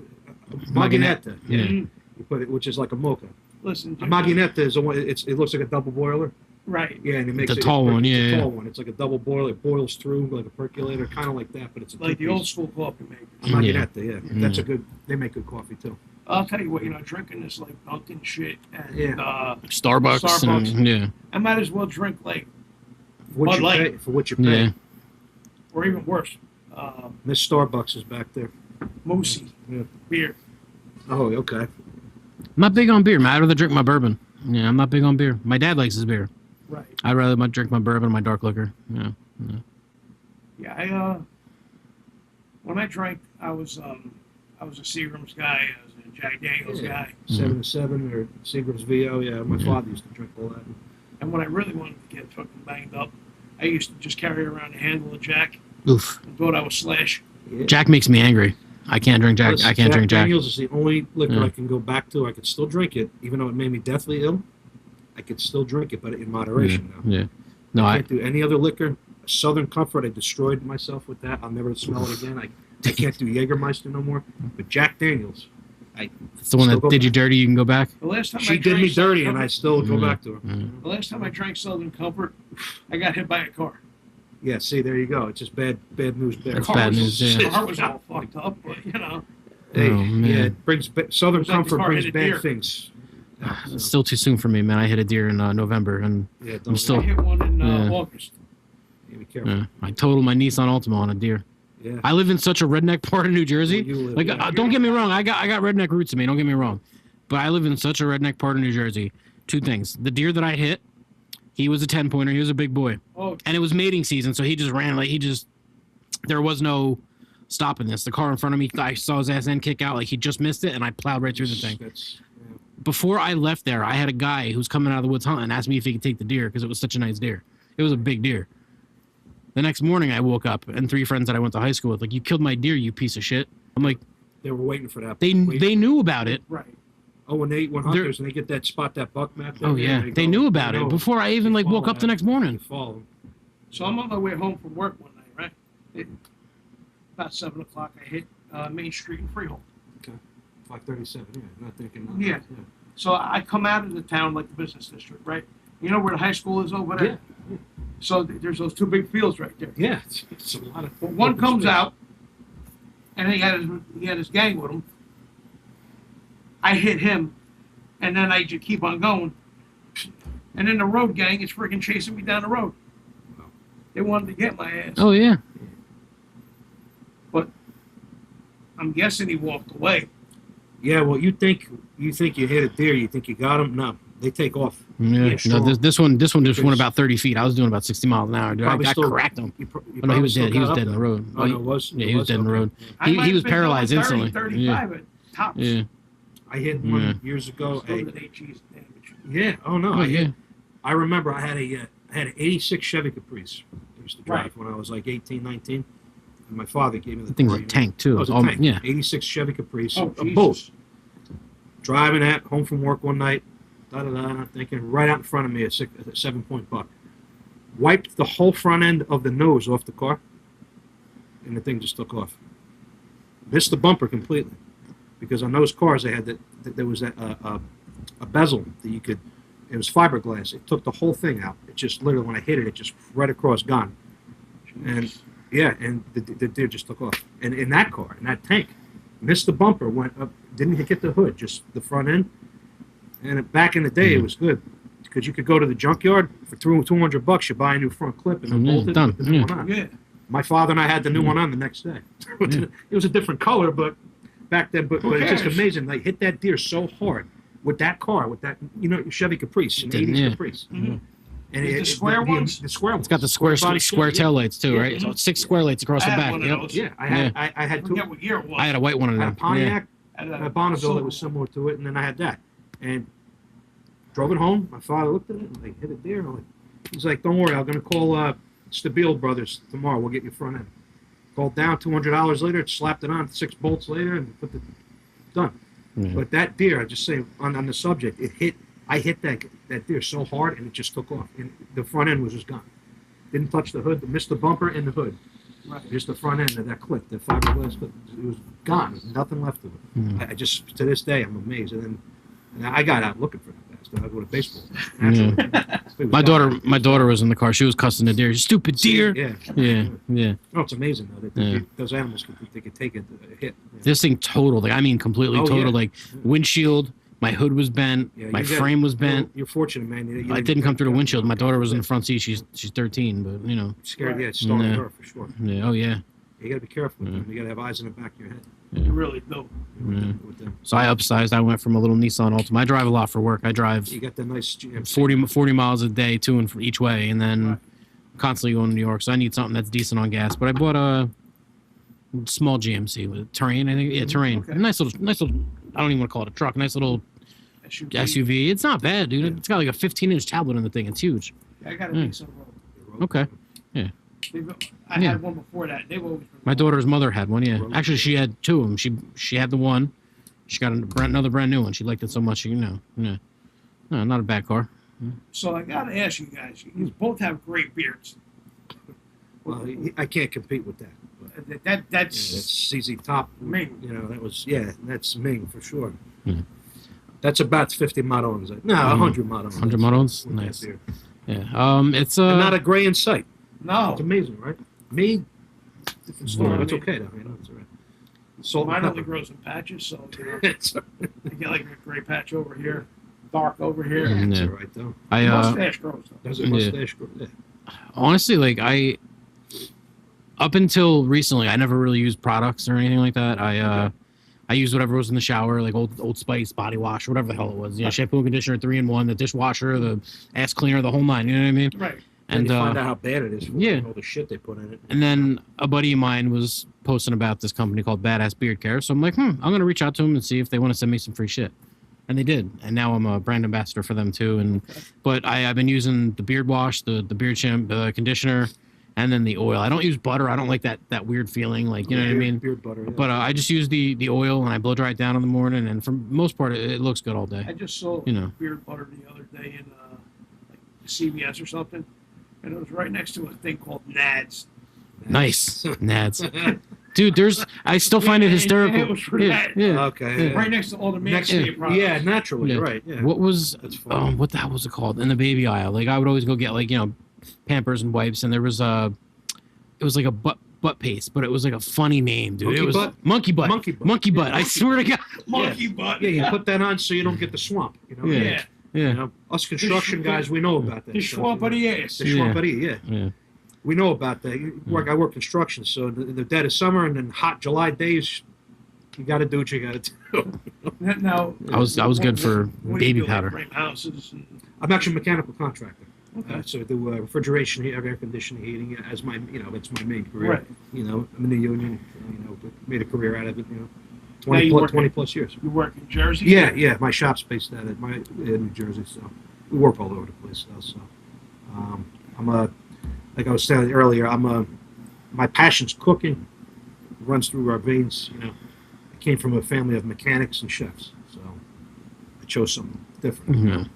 Maglietta. Yeah. Mhm. You put it, which is like a mocha. Listen, A maglietta is the one. It looks like a double boiler. right. Yeah, and it makes The it tall it's one, a yeah, tall one. It's like a double boiler. It boils through like a percolator, kind of like that, but it's a Like the two-piece. old school coffee makers. A maglietta, yeah. That's a good. They make good coffee too. I'll tell you what, drinking this like Dunkin' shit and Yeah. Starbucks. And, yeah. I might as well drink like, For what Bud you Light. pay, for what you pay. Yeah. or even worse, Miss Starbucks is back there. Moosey Yeah. beer. Oh, okay. I'm not big on beer. I'd rather drink my bourbon. Yeah, I'm not big on beer. My dad likes his beer. Right. I'd rather drink my bourbon and my dark liquor. Yeah. Yeah, when I drank, I was a Seagram's guy. I was a Jack Daniels guy. 7-7 or Seagram's VO. Yeah, my father used to drink all that. And when I really wanted to get fucking banged up, I used to just carry around a handle of Jack Oof. and thought I was Slash. Yeah. Jack makes me angry. I can't drink Jack. Listen, I can't drink Jack. Daniels is the only liquor Yeah. I can go back to. I could still drink it, even though it made me deathly ill. I could still drink it, but in moderation now. Yeah. No, I can't do any other liquor. Southern Comfort, I destroyed myself with that. I'll never smell it again. I can't do Jägermeister no more. But Jack Daniels, it's the one still that go did you back. dirty. You can go back. The last time She I did me drank Southern dirty, and I Comfort- still go Yeah. back to her. Yeah. The last time I drank Southern Comfort, I got hit by a car. Yeah, see, there you go. It's just bad news. That's car bad was, news, yeah. car was all fucked up, but Hey, Oh, man. yeah, it brings Southern It was like the Comfort car brings hit a bad deer. things. It's still too soon for me, man. I hit a deer in November, and Yeah, I'm don't- still. I hit one in Yeah. August. Yeah, be careful. Yeah. I totaled my Nissan Altima on a deer. Yeah. I live in such a redneck part of New Jersey. Where you live, Like, yeah. don't get me wrong, I got redneck roots in me. Don't get me wrong, but I live in such a redneck part of New Jersey. Two things: the deer that I hit, he was a 10-pointer. He was a big boy, Oh, and it was mating season, so he just ran like there was no stopping this. The car in front of me, I saw his ass end kick out, like he just missed it, and I plowed right through the thing. Before I left there, I had a guy who's coming out of the woods hunting asked me if he could take the deer because it was such a nice deer. It was a big deer. The next morning, I woke up and 3 friends that I went to high school with, like, you killed my deer, you piece of shit. I'm like, They were waiting for that. they knew about it. right. Oh, when hunters and they get that spot, that buck map. Oh yeah, they knew about it before I even like woke up the next morning. Follow. So I'm on my way home from work one night, right? About 7 o'clock, I hit Main Street in Freehold. Okay. 537. Yeah, not thinking. Yeah. So I come out of the town like the business district, right? You know where the high school is over there? Yeah. So there's those 2 big fields right there. Yeah, it's a lot of. But one comes out, and he had his gang with him. I hit him, and then I just keep on going. And then the road gang is freaking chasing me down the road. Wow. They wanted to get my ass. Oh yeah, But I'm guessing he walked away. Yeah, well, you think you hit a deer, you think you got him? No, they take off. yeah. Yeah, sure. No, this one just Because- went about 30 feet. I was doing about 60 miles an hour. Dude. I Probably still- cracked him. You Oh, no, he was dead. He was dead in the road. Oh, no, it was. Yeah, it he was dead in the okay. road. I He might was have been paralyzed going instantly. 35 at tops. Yeah. I hit Yeah. one years ago. Still did 8 G's damage. Yeah. Oh no. Oh I yeah. hit. I remember I had an '86 Chevy Caprice. I used to drive Right. when I was like 18, 19. And my father gave me the The thing's car, a you know. tank too. It was a Oh, tank. yeah. 86 Chevy Caprice. Oh, a Jesus. boat. Driving at home from work one night. And I'm thinking right out in front of me a 7-point buck. Wiped the whole front end of the nose off the car, and the thing just took off. Missed the bumper completely, because on those cars they had there was a bezel that you could. It was fiberglass. It took the whole thing out. It just literally when I hit it, it just right across gone. And yeah, and the deer just took off. And in that car, in that tank, missed the bumper, went up, didn't hit the hood, just the front end. And back in the day, it was good because you could go to the junkyard for $200. You buy a new front clip and then bolt it done. with the new one on. Yeah. My father and I had the new one on the next day. It was a different color, but back then, but it's just cares? amazing. They hit that deer so hard with that car, with that Chevy Caprice, an '80s Yeah. Caprice. Mhm. And The square ones? The square ones. It's got the square body tail lights too, Yeah. right? So it's 6 square lights across I the had back. one of Yep. those. Yeah, I I had two. forget what year it was. I had a white one of I had a them. Pontiac, At a Bonneville that was similar to it, and then I had that. And drove it home. My father looked at it and like hit a deer. And I'm like, he's like, "Don't worry, I'm gonna call Stabile Brothers tomorrow. We'll get your front end." Called down. $200 later, slapped it on. 6 bolts later, and put the done. Yeah. But that deer, I just say on the subject, it hit. I hit that deer so hard, and it just took off. And the front end was just gone. Didn't touch the hood. Missed the bumper and the hood. Right. Just the front end of that clip, the fiberglass clip. It was gone. There was nothing left of it. Mm. I just to this day I'm amazed. And I got out looking for that bastard. I go to baseball. Naturally. It was My daughter was in the car. She was cussing the deer. "You stupid deer." Yeah. Yeah. Yeah. No, it's amazing though that Yeah. those animals could take a hit. This thing totaled. Like I mean, completely Oh, totaled. yeah. Like windshield. My hood was bent. Yeah, my you got- frame was bent. You're fortunate, man. You I didn't come through the windshield. My daughter was in the front seat. She's 13, but you know. Scared. Yeah, it started Yeah. her for sure. Yeah. Oh yeah. You got to be careful with Yeah. them. You got to have eyes in the back of your head. You really do. Yeah. With them. So I upsized. I went from a little Nissan Altima. I drive a lot for work. I drive You got the nice GMC. 40 miles a day to and from each way, and then Right. constantly going to New York. So I need something that's decent on gas. But I bought a small GMC with Terrain. I think Terrain. Okay. Nice little. I don't even want to call it a truck. Nice little SUV. SUV. It's not bad, dude. It's got like a 15-inch tablet in the thing. It's huge. I got a Mm. decent road. Okay. I Yeah. had one before that. They've always been My daughter's mother had one. Yeah, actually, she had 2 of them. She had the one. She got another brand new one. She liked it so much. Yeah. No, not a bad car. So I got to ask you guys. You both have great beards. Well, I can't compete with that. But, That's that's CZ Top. Ming. That was that's Ming for sure. Hmm. That's about 50 modons. No, 100 modons. 100 models? With that Nice. beer. Yeah. It's And not a gray in sight. no. It's amazing, right? Me, different story. Yeah. It's okay though. It's all right. Salt Mine and only pepper. grows in patches, so It's all I get like a gray patch over here, dark over here. Yeah. It's all right though. I Mustache grows though. Does a Yeah. mustache grow? Yeah. honestly, like up until recently, I never really used products or anything like that. I used whatever was in the shower, like Old Spice, body wash, whatever the hell it was. You know, shampoo and conditioner, 3-in-1, the dishwasher, the ass cleaner, the whole nine. You know what I mean? Right. And you find out how bad it is for yeah. all the shit they put in it. And then a buddy of mine was posting about this company called Badass Beard Care. So I'm like, I'm going to reach out to them and see if they want to send me some free shit. And they did. And now I'm a brand ambassador for them too. And but I've been using the beard wash, the beard shampoo, conditioner, and then the oil. I don't use butter. I don't like that weird feeling. Like, you know what I mean? Beard butter. Yeah. But I just use the oil and I blow dry it down in the morning. And for most part, it looks good all day. I just saw beard butter the other day in like CVS or something. And it was right next to a thing called Nads. Nice. Nads. Dude, I still find it hysterical. It was for that. Yeah. Okay. Right next to all the Manscaped products. Yeah, naturally, right. Yeah. What was That's fun. what the hell was it called? In the baby aisle. Like I would always go get like, Pampers and wipes, and there was it was like a butt paste, but it was like a funny name, dude. It was Monkey Butt. Monkey Butt. I swear to God. Monkey Butt. Yeah, you put that on so you don't get the swamp, you know? Yeah. Yeah. You know, us construction guys, we know about that. The swamp of the ass. The swamp of the ass, yeah. We know about that. I work construction, so in the dead of summer and then hot July days, you got to do what you got to do. Now, I was good for baby powder. Frame houses. I'm actually a mechanical contractor. Okay. So I do refrigeration, air conditioning, heating as my, it's my main career. Right. I'm in the union, made a career out of it, 20 plus years. You work in Jersey? Yeah. My shop's based out in New Jersey, so we work all over the place though. So like I was saying earlier, my passion's cooking. It runs through our veins. I came from a family of mechanics and chefs, so I chose something different.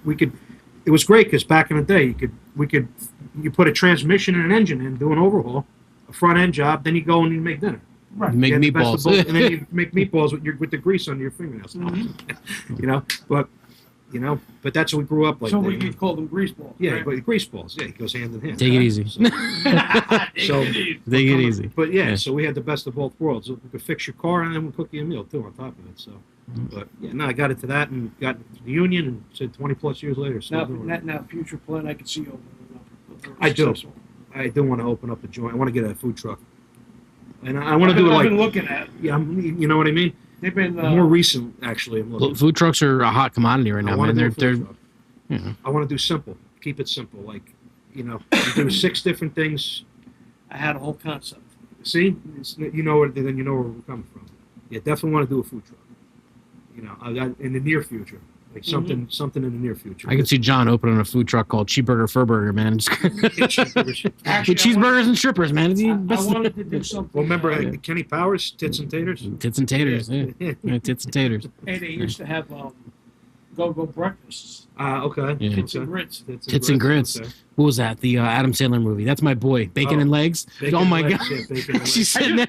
We could. It was great because back in the day, you put a transmission and an engine in, do an overhaul, a front end job, then you go and you make dinner. Right. Make meatballs. And then you make meatballs with the grease under your fingernails. But that's what we grew up like. So we call them grease balls. Yeah, right? but grease balls. Yeah, it goes hand in hand. Take it easy. Take it easy. But so we had the best of both worlds. We could fix your car and then we'll cook you a meal too on top of it. So, but I got into that and got into the union and said 20 plus years later. Now, future plan, I could see you opening up. I do want to open up a joint. I want to get a food truck, and I want to do it like. I've been looking at. Yeah, you know what I mean. They've been more recent, actually. Food trucks are a hot commodity right now, man. I want to do simple. Keep it simple. Like, do 6 different things. I had a whole concept. See, then you know where we're coming from. Yeah, definitely want to do a food truck. In the near future, like something in the near future. I can see John opening a food truck called Cheeseburger Fur Burger, man. With cheeseburgers and strippers, man. I wanted to do something. Well, remember Kenny Powers, Tits and Taters? Tits and Taters, yeah. Tits and Taters. Hey, they used to have go-go breakfasts. Okay. Yeah. Tits and grits. Tits and grits. Okay. What was that? The Adam Sandler movie. That's my boy. Bacon and legs. Oh my God. Yeah, she's sitting there.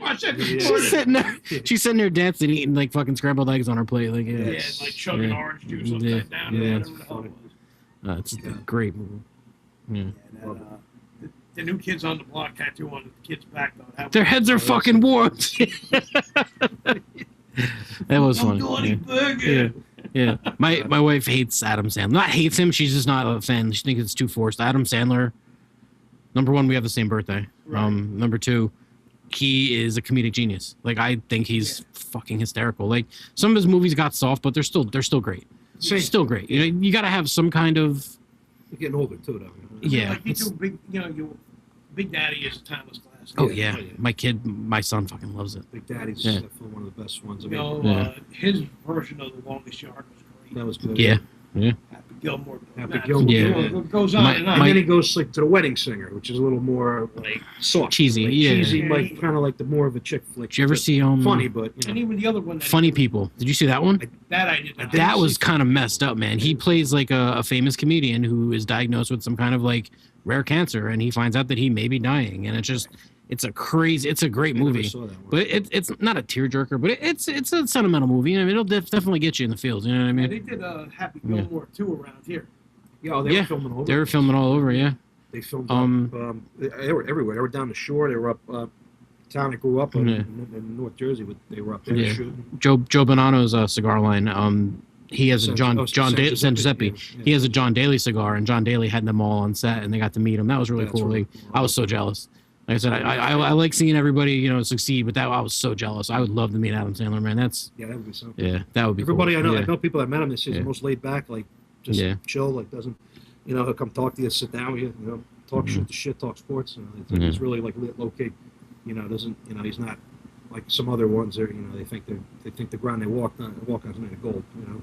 She's sitting there dancing, eating like fucking scrambled eggs on her plate. Like like chugging orange juice upside down. Yeah, it's a great movie. Yeah. The new kids on the block tattoo on the kids' back though. Their heads are fucking warped. That was funny. Yeah. My wife hates Adam Sandler. Not hates him. She's just not a fan. She thinks it's too forced. Adam Sandler. Number 1, we have the same birthday. Right. Number 2, he is a comedic genius. Like I think he's fucking hysterical. Like some of his movies got soft, but they're still great. Still great. You got to have some kind of. You're getting older too, though. Yeah. Like you do Big Daddy is a timeless classic. Oh yeah. My son fucking loves it. Big Daddy's definitely one of the best ones. His version of The Longest Yard was great. That was good. Yeah. Happy Gilmore. Yeah. Goes on and on. And then he goes like to The Wedding Singer, which is a little more like soft, cheesy. Cheesy, like kind of like the more of a chick flick. Did you ever see funny, but and even the other one. Funny People. Did you see that one? I did not. That was kind of messed up, man. He plays like a famous comedian who is diagnosed with some kind of like rare cancer, and he finds out that he may be dying, and it's a great movie. But it's not a tearjerker, but it's a sentimental movie. It'll definitely get you in the feels. You know what I mean? They did Happy Gilmore too around here. Yeah, they were filming all over. They were filming all over. Yeah. They filmed. They were everywhere. They were down the shore. They were up. Town I grew up in North Jersey, but they were up there shooting. Joe Bonanno's cigar line. he has a San Giuseppe. Yeah. He has a John Daly cigar, and John Daly had them all on set, and they got to meet him. That was really That's cool. really Like, cool. I was so jealous. Like I said, I like seeing everybody, you know, succeed, but that I was so jealous. I would love to meet Adam Sandler, man. That's Yeah, that would be something. yeah, that would be Everybody cool. I know, Yeah. I know people that met him. They say he's Yeah. the most laid back, like just Yeah. chill, like doesn't, you know, he'll come talk to you, sit down with you, you know, talk Mhm. shit to shit, talk sports. You know, Mhm. he's really like low key. You know, doesn't, you know, he's not like some other ones. There, you know, they think the ground they walk on is made of gold. You know,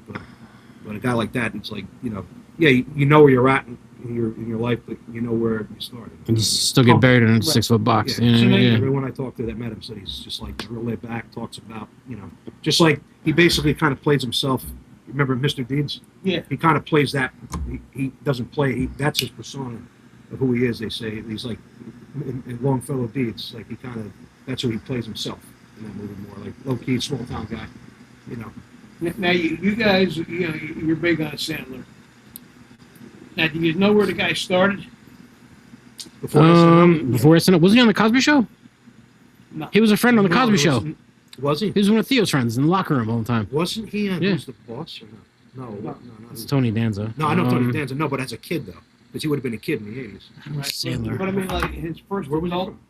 but a guy like that, it's like, you know, yeah, you know where you're at in your life, but you know where you started. And you still get buried in a Right. 6-foot box. Yeah, You know, so yeah. everyone I talked to that met him said he's just like real laid back, talks about, you know, just like he basically kind of plays himself. Remember Mr. Deeds? Yeah. He kind of plays that. He doesn't play. That's his persona of who he is. They say he's like in Longfellow Deeds. Like he kind of, that's who he plays himself in that movie more. Like low key, small town guy. You know. Now you guys, you know, you're big on Sandler. Now, do you know where the guy started? Before SNL? Before SNL, wasn't he on the Cosby Show? No. He was a friend on the No, Cosby it Show. wasn't- Was he? He was one of Theo's friends in the locker room all the time. Wasn't he? Yeah. Who's the boss or no? No. It's Tony Danza. No, I know Tony Danza. No, but as a kid though, because he would have been a kid in the '80s. Right. Sandler. But I mean, like his first Where was he adult, from?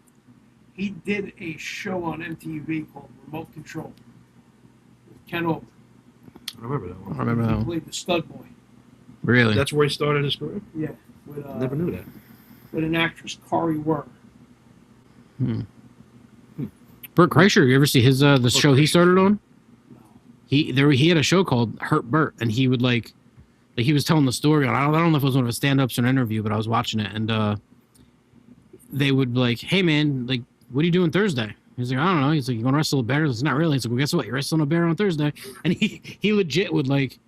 he did a show on MTV called Remote Control with Ken Oak. I remember that I one. remember that He one. played the stud boy. Really? That's where he started his career. Yeah, with Never knew that. with an actress, Kari Wurr. Burt Kreischer. You ever see his the show he started on? No. He had a show called Hurt Burt, and he would like he was telling the story on. I don't know if it was one of his stand-ups or an interview, but I was watching it, and they would be like, "Hey man, like, what are you doing Thursday?" He's like, "I don't know." He's like, "You gonna wrestle a bear?" He's like, "Not really." He's like, "Well, guess what? You're wrestling a bear on Thursday," and he legit would like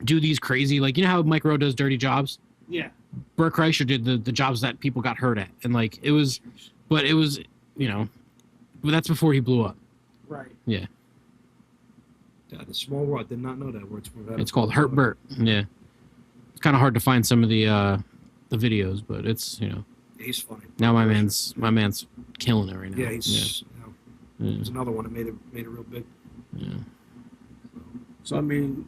do these crazy, like, you know how Mike Rowe does dirty jobs. Yeah. Burt Kreischer did the jobs that people got hurt at, and like it was, you know, but that's before he blew up. Right. God, the small world. I did not know that word. It's called Hurt Burt. Yeah, it's kind of hard to find some of the videos, but it's, you know, He's funny. now my man's killing it right now. Yeah, he's. You know, yeah. there's another one that made it real big. Yeah. So I mean,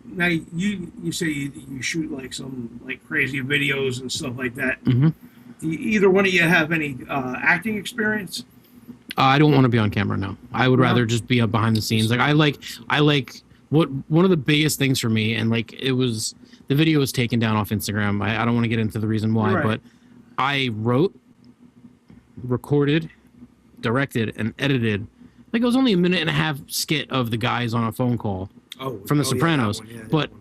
now you say you shoot like some like crazy videos and stuff like that. Mm-hmm. Do either one of you have any acting experience? I don't want to be on camera now. I would No? rather just be up behind the scenes. Like I like what one of the biggest things for me, and like it was the video was taken down off Instagram. I don't want to get into the reason why, Right. but I wrote, recorded, directed, and edited. Like it was only a minute and a half skit of the guys on a phone call from The Sopranos. But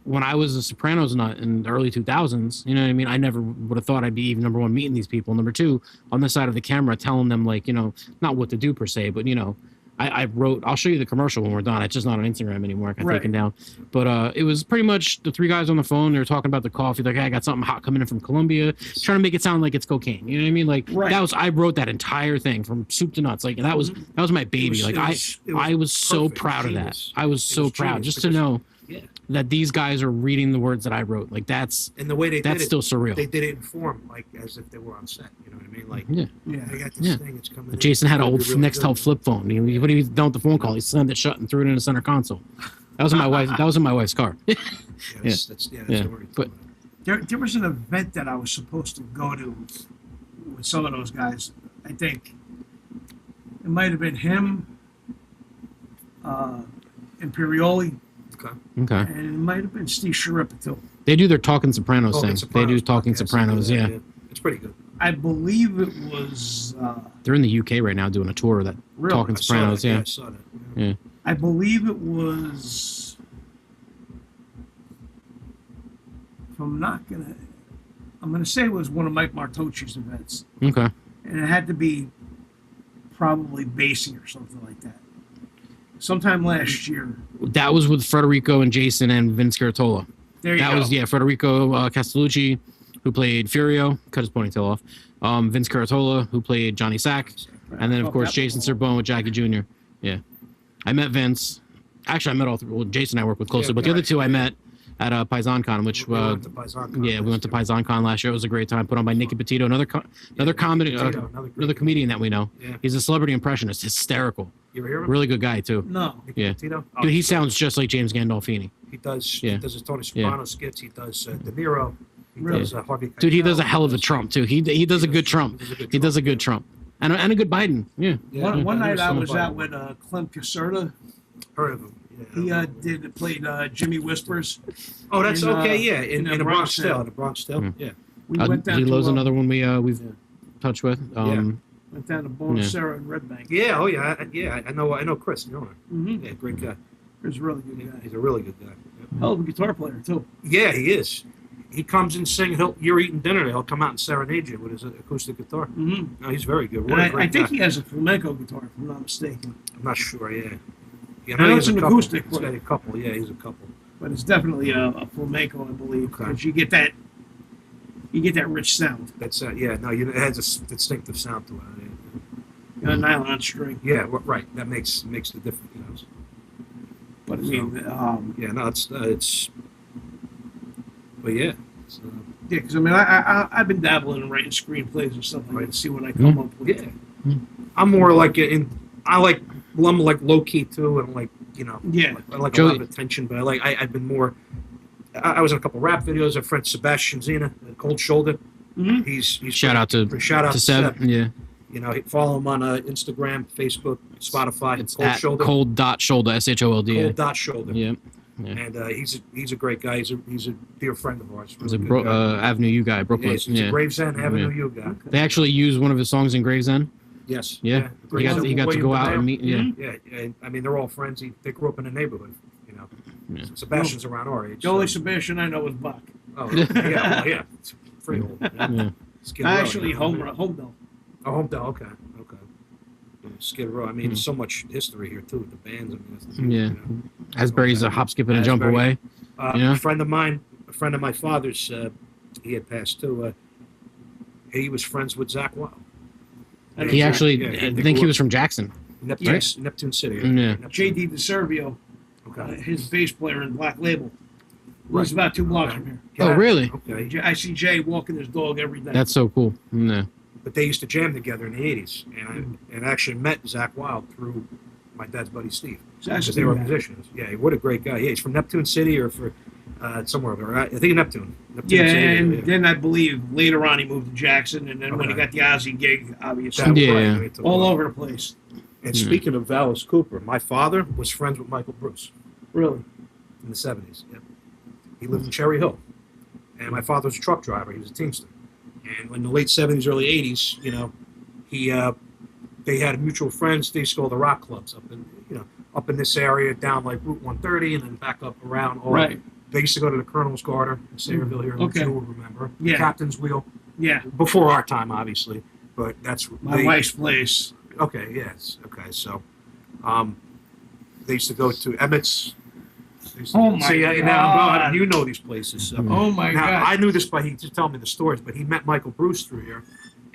when I was a Sopranos nut in the early 2000s, you know what I mean? I never would have thought I'd be even number one meeting these people. Number two, on the side of the camera, telling them like, you know, not what to do per se, but you know, I wrote. I'll show you the commercial when we're done. It's just not on Instagram anymore. I got Right. taken down. But it was pretty much the three guys on the phone. They were talking about the coffee. Like, hey, I got something hot coming in from Colombia. Trying to make it sound like it's cocaine. You know what I mean? Like Right. I wrote that entire thing from soup to nuts. Like that was my baby. I was so perfect. proud of that. Genius. I was It so was proud genius just to because- know Yeah. that these guys are reading the words that I wrote. Like that's And the way they that's did it, still surreal. they did it in form, like as if they were on set. You know what I mean? Like, Yeah. Yeah. I got this Yeah. thing. It's coming. in. Jason had an It's old gonna be really Nextel good. flip phone. He wouldn't even done with the phone call. He slammed it shut and threw it in the center console. That was in my wife. That was in my wife's car. Yeah, that's Yeah. the word. But- There was an event that I was supposed to go to with some of those guys. I think it might have been him, Imperioli, Okay. and it might have been Steve Sharippa too. They do their Talking Sopranos Talking thing. Sopranos They do Talking podcast. Sopranos. Yeah. It's pretty good. I believe it was. They're in the UK right now doing a tour of that Really? Talking I saw Sopranos. that. Yeah. I saw that. Yeah. I believe it was. If I'm gonna say it was one of Mike Martocci's events, Okay. and it had to be probably Basie or something like that. Sometime last year. That was with Federico and Jason and Vince Cartola. There you That go. was Federico Castellucci, who played Furio, cut his ponytail off. Vince Cartola, who played Johnny Sack, and then of course Jason Serbone with Jackie Jr. Yeah, I met Vince. Actually, I met all three. Well, Jason I work with closely, Yeah, but the other right. two I met at PaisanCon, which We went to PaisanCon yeah, we went to last year. PaisanCon last year. It was a great time, put on by Nicky Petito, another comedy, Petito, another another comedian that we know. Yeah. He's a celebrity impressionist, hysterical. You ever hear him? Really good guy too. No. Yeah. Tito? Dude, he sounds just like James Gandolfini. He does. Yeah. He does his Tony Soprano skits. He does De Niro. He Really? does Harvey. Dude, he does a Keitel. hell of a Trump too. He does a good Trump. He does a good Trump. And a good Biden. Yeah. Yeah. One night I so was funny. out with Clem Caserta. Heard of him? Yeah. He played Jimmy Whispers. Oh, that's in, okay. Yeah, in in the a Bronx Bronx Tale. In a Bronx Tale. Mm. Yeah. We went down Lilo's to another one we've Yeah. touched with. went down to Bonacera and Red Bank. Yeah. Oh, yeah. I know Chris. You know him. Mm-hmm. Yeah, great guy. He's a really good guy. He's a really good guy. Yeah. Hell of a guitar player too. Yeah, he is. He comes and sing. You're eating dinner. He'll come out and serenade you with his acoustic guitar. Mm-hmm. No, he's very good. And What a I great think guy. he has a flamenco guitar, if I'm not mistaken. I'm not sure. Yeah. Yeah, I know he it's has a an couple. acoustic He's got one. a couple. Yeah, he's a couple. But it's definitely a flamenco, I believe, Okay. because you get that rich sound. That's yeah. No, it has a distinctive sound to it. A nylon string. Yeah, right. That makes the difference. You know. But I mean, Yeah, no, it's. But yeah, it's, yeah, because I mean, I've been dabbling in writing screenplays and stuff like that to see what I come up with. yeah. I'm more like I'm like low key too, and like Yeah. I like a Joey- lot of attention, but I've been more. I was in a couple rap videos. Our friend Sebastian Zena, Cold Shoulder. Mm-hmm. He's Shout out to Seb. Yeah. Follow him on Instagram, Facebook, Spotify. It's Cold at Shoulder. cold.shoulder, SHOLD. Cold dot shoulder. Yeah. And he's a great guy. He's a dear friend of ours. He's a Really good guy. Avenue U guy, Yeah, Brooklyn. he's Yeah. a Gravesend Avenue U guy. They actually use one of his songs in Gravesend. Yes. Yeah. He got to go out and meet. Yeah. Mhm. Yeah, and I mean they're all friends. They grew up in the neighborhood. Yeah. Sebastian's around our age. The only Sebastian I know is Bach. Oh, yeah. It's pretty old. Yeah. Yeah. Skid Row, Actually, yeah. home though. Oh, Hometown. Okay. Yeah, Skid Row. I mean, there's so much history here too with the bands. I mean, it's, Yeah. Asbury's a hop, skip, and a jump Asbury. away. Yeah. A friend of my father's, he had passed too. He was friends with Zach Wild. He actually, Yeah, I they think he grew was from Jackson. Neptune, Yes. Neptune City. Yeah. Neptune. J.D. DeServio, Okay. his bass player in Black Label, Right. lives about 2 blocks from here. Oh, really? Okay. I see Jay walking his dog every day. That's so cool. Yeah. But they used to jam together in the '80s, and I actually met Zach Wild through my dad's buddy Steve. That's Because they were musicians. Yeah, what a great guy. Yeah, he's from Neptune City or for somewhere over. I think Neptune. Yeah, City, and yeah. then I believe later on he moved to Jackson, and then when he Okay. got the Ozzy gig, obviously, That was Yeah. right. I mean, it took all off. over the place. And Yeah. speaking of Alice Cooper, my father was friends with Michael Bruce Really. in the '70s. Yeah. He lived in Cherry Hill, and my father was a truck driver. He was a teamster. And in the late '70s, early '80s, they had mutual friends. They used to go to the rock clubs up in this area, down like Route 130, and then back up around. Right. They used to go to the Colonel's Garter in Sayreville here, which Okay. you will remember. Yeah. Captain's Wheel. Yeah. Before our time, obviously, but that's My wife's place. Okay, yes, okay. So, they used to go to Emmett's. They used to- Oh, my now, God. you know these places. So. Oh my Now, God. I knew this, but he just told me the stories. But he met Michael Bruce through here,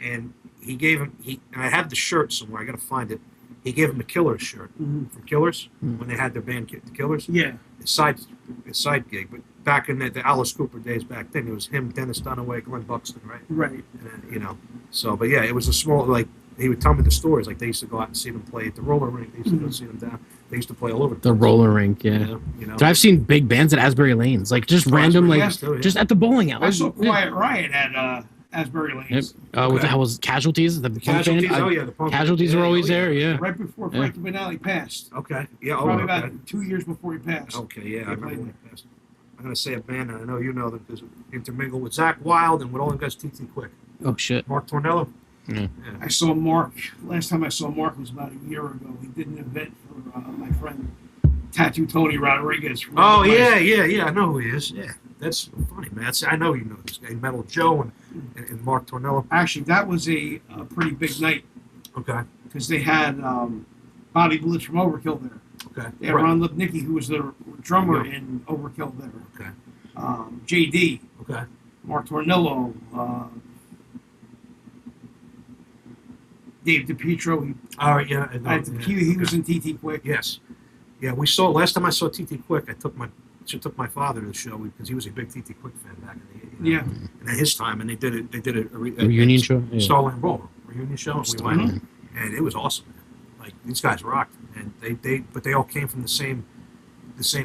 and he gave him. And I have the shirt somewhere. I got to find it. He gave him a Killers shirt Mhm. from Killers Mhm. when they had their band, the Killers. Yeah. His side gig, but back in the Alice Cooper days, back then it was him, Dennis Dunaway, Glenn Buxton, right? Right. And so, but yeah, it was a small, like, he would tell me the stories. Like, they used to go out and see them play at the roller rink. They used to go see them down. They used to play all over The place. roller rink. Yeah. Dude, I've seen big bands at Asbury Lanes, like just random, like Lanes too, yeah. just at the bowling alley. I saw Quiet Riot at Asbury Yep. Lanes What the hell was Casualties? The punk Casualties, band? oh yeah, the punk. Casualties yeah, were always oh, yeah. there. Yeah. right before Yeah. Frankie Benali passed. Okay, yeah, Probably okay. about 2 years before he passed. Okay, yeah, I They remember played when he passed. I'm going to say a band, and I know you know them because intermingled with Zach Wild and with all them guys, T.T. Quick. Oh shit. Mark Tornello. Yeah. I saw Mark. Last time I saw Mark was about a year ago. He did an event for my friend Tattoo Tony Rodriguez. from Oh, the place. yeah, I know who he is. Yeah, that's funny, man. I know you know this guy, Metal Joe and Mark Tornello. Actually, that was a pretty big night Okay, because they had Bobby Blitz from Overkill there. okay. They had Ron Lipnicki, who was the drummer in Overkill there. Okay, JD, okay. Mark Tornillo, Dave DiPietro. All right, yeah. I know, yeah, He was okay. in TT Quick. Yes. Yeah, we saw, last time I saw T.T. Quick, I took my father to the show because he was a big T.T. Quick fan back in the Yeah. and at his time, and they did a Reunion show. Yeah. Starland Ballroom reunion show, and we went, and it was awesome. Like, like these guys rocked, and but they all came from the same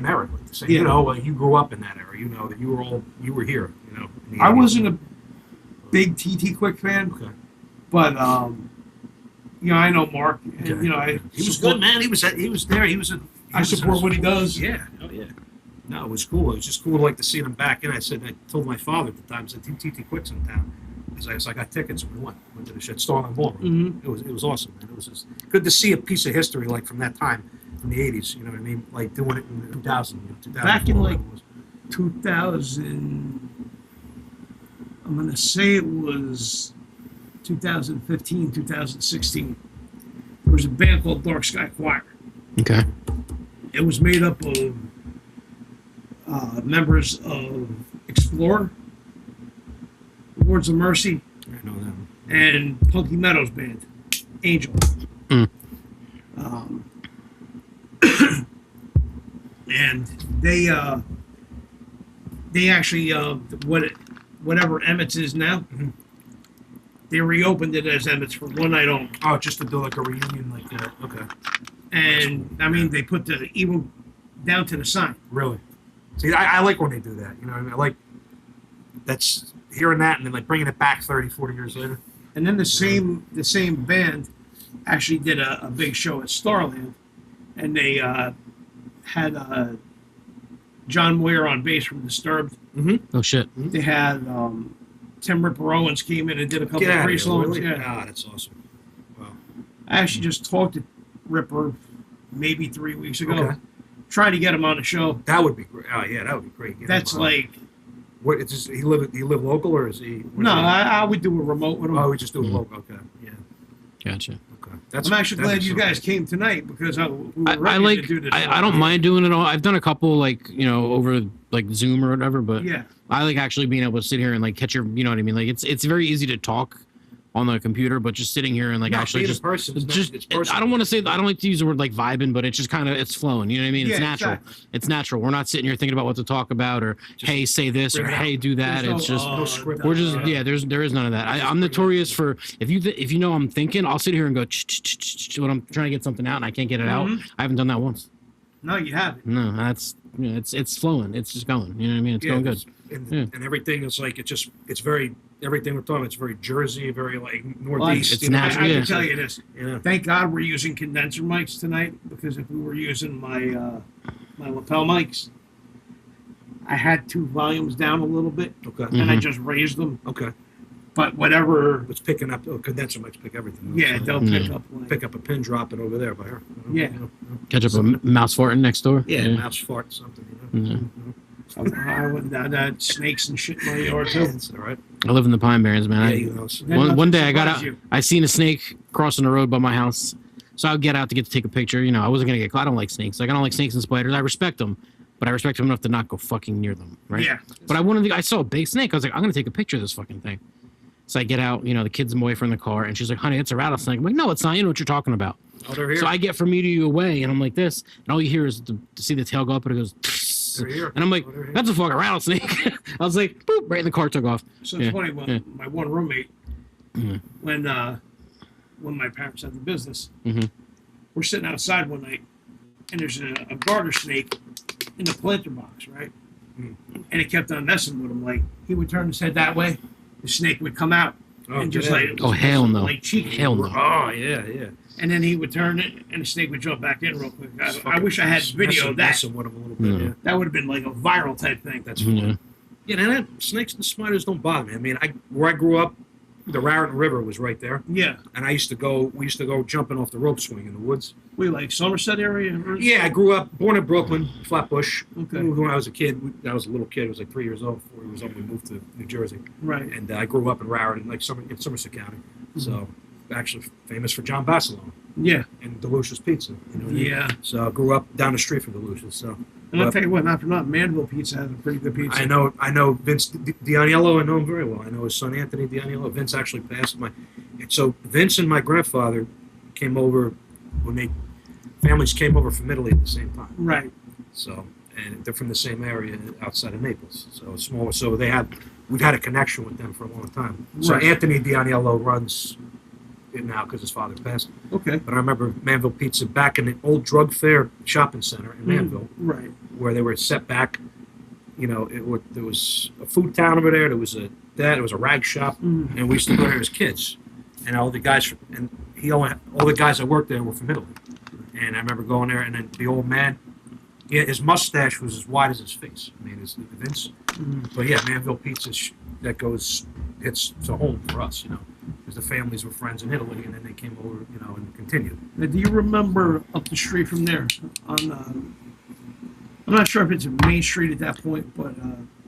era, like the same. Yeah. You know, like you grew up in that era. You know that you were here. You know, in the I 80s. wasn't a big TT Quick fan, Okay. but you know, I know Mark, and Okay. you know, He was good, man. He was there. I support what he does. Yeah. Oh yeah. No, it was cool. It was just cool to like to see them back. And I told my father at the time, I said, TT Quick's in town. So I got tickets and we went to the shit, Starling Ballroom. Mm-hmm. It was awesome, man. It was just good to see a piece of history like from that time, from the 80s. You know what I mean? Like doing it in 2000. Back in like 2000, I'm gonna say it was 2015, 2016. There was a band called Dark Sky Choir. Okay. It was made up of members of Explorer, Lords of Mercy, I know them. and Punky Meadows band, Angel. Mm. And they actually whatever Emmett's is now, Mhm. they reopened it as Emmett's for one night only. Oh, just to do like a reunion, like that. Okay. And I mean, they put the even down to the sign. Really? See, I like when they do that. You know what I mean? I like that's hearing that and then like bringing it back 30, 40 years later. And then the same band actually did a big show at Starland, and they had John Moyer on bass from Disturbed. Oh shit. They had Tim Ripper Owens came in and did a couple Get of out of free here, songs. really? Yeah. Ah, that's awesome. Wow. I actually just talked to Ripper maybe 3 weeks ago. Okay. Tried to get him on the show. That would be great. Oh yeah, that would be great. Get That's him on. like What? It's just, he live local or is he? no, I would do a remote with him. Oh, we just do a local. Okay. Yeah. Gotcha. Okay. That's. I'm actually that'd glad be you so guys good. came tonight because we were I ready like. to do this. I don't mind doing it all. I've done a couple like over like Zoom or whatever, but Yeah. I like actually being able to sit here and like catch your. You know what I mean? Like it's very easy to talk on the computer, but just sitting here and like No, actually being in just person, it's I personal. don't want to say I don't like to use the word like vibing, but it's just kind of it's flowing. You know what I mean? It's Yeah, natural. exactly. It's natural. We're not sitting here thinking about what to talk about or Just hey say this or bring it out. hey do that. There's It's no, just no script. we're just there is none of that. I'm notorious for if you know I'm thinking, I'll sit here and go when I'm trying to get something out and I can't get it out. Mhm. I haven't done that once. No, you haven't. No, that's it's flowing. It's just going. You know what I mean? It's going good. And everything is like it's very everything we're talking. It's very Jersey, very like Well, Northeast. it's you know? natural. I Yeah. can tell you this. Yeah. Thank God we're using condenser mics tonight because if we were using my my lapel mics, I had 2 volumes down a little bit Okay. and I Mhm. just raised them. Okay. But whatever, It's picking up. Oh, condenser mics pick everything up. yeah, So they'll Yeah. pick up. Like, pick up a pin, drop it over there by her. You know? Yeah. You know? Catch up a mouse farting next door. Yeah, mouse fart something. You know? Yeah. I went down that snakes and shit in my yard too. That's all right. I live in the Pine Barrens, man. Yeah, you know. So, Then One nothing day I got surprised out. you. I seen a snake crossing the road by my house, so I would get out to take a picture. You know, I wasn't gonna get caught. I don't like snakes. Like I don't like snakes and spiders. I respect them, but I respect them enough to not go fucking near them. Right. Yeah. But I saw a big snake. I was like, I'm gonna take a picture of this fucking thing. So I get out. You know, the kid's away from the car, and she's like, "Honey, it's a rattlesnake." I'm like, "No, it's not. You know what you're talking about." oh, they're here. So I get from you away, and I'm like this, and all you hear is to see the tail go up, and it goes. They're here. And I'm like, Oh, they're here. that's a fucking rattlesnake. I was like, boop, right in the car, took off. So Yeah, it's funny when yeah. my one roommate, Mhm. when my parents had the business, Mhm. we're sitting outside one night, and there's a garter snake in the planter box, right? Mm. And it kept on messing with him. Like he would turn his head that way, the snake would come out Oh, and just yeah. like Oh, hell no. like cheek. Hell no. Oh yeah, yeah. And then he would turn it, and the snake would jump back in real quick. I Fucking wish I had video of that. messing with them a little bit. Yeah. Yeah. That would have been like a viral type thing. That's funny. Yeah. Yeah, and that, snakes and spiders don't bother me. I mean, where I grew up, the Raritan River was right there, Yeah, and we used to go jumping off the rope swing in the woods. we like Somerset area. Or- Yeah, I grew up, born in Brooklyn, Flatbush. Okay. When I was a kid, I was a little kid. I was like 3 years old, 4 years old. We moved to New Jersey, Right. and I grew up in Raritan, like in Somerset County. So, actually famous for John Basilone Yeah. and Delucia's Pizza. You know what I mean? Yeah. So I grew up down the street from Delucia's. So And I'll tell you what, not for nothing, Manville Pizza has a pretty good pizza. I know Vince Dianiello. I know him very well. I know his son Anthony Dianiello. Vince actually passed so Vince and my grandfather came over when families came over from Italy at the same time. Right. So, and they're from the same area outside of Naples. So it's smaller. So we've had a connection with them for a long time. So Right. Anthony Dianiello runs it now because his father passed. Okay. But I remember Manville Pizza back in the old drug fair shopping center in Manville, Right. where they were set back. You know, there was a food town over there. There was a rag shop, and we used to go there as kids. And all the guys all the guys that worked there were from Italy. And I remember going there, and then the old man, his mustache was as wide as his face. I mean, his Vince. But yeah, Manville Pizza it's a home for us, you know, because the families were friends in Italy, and then they came over, you know, and continued. Now, do you remember up the street from there on? I'm not sure if it's a Main Street at that point, but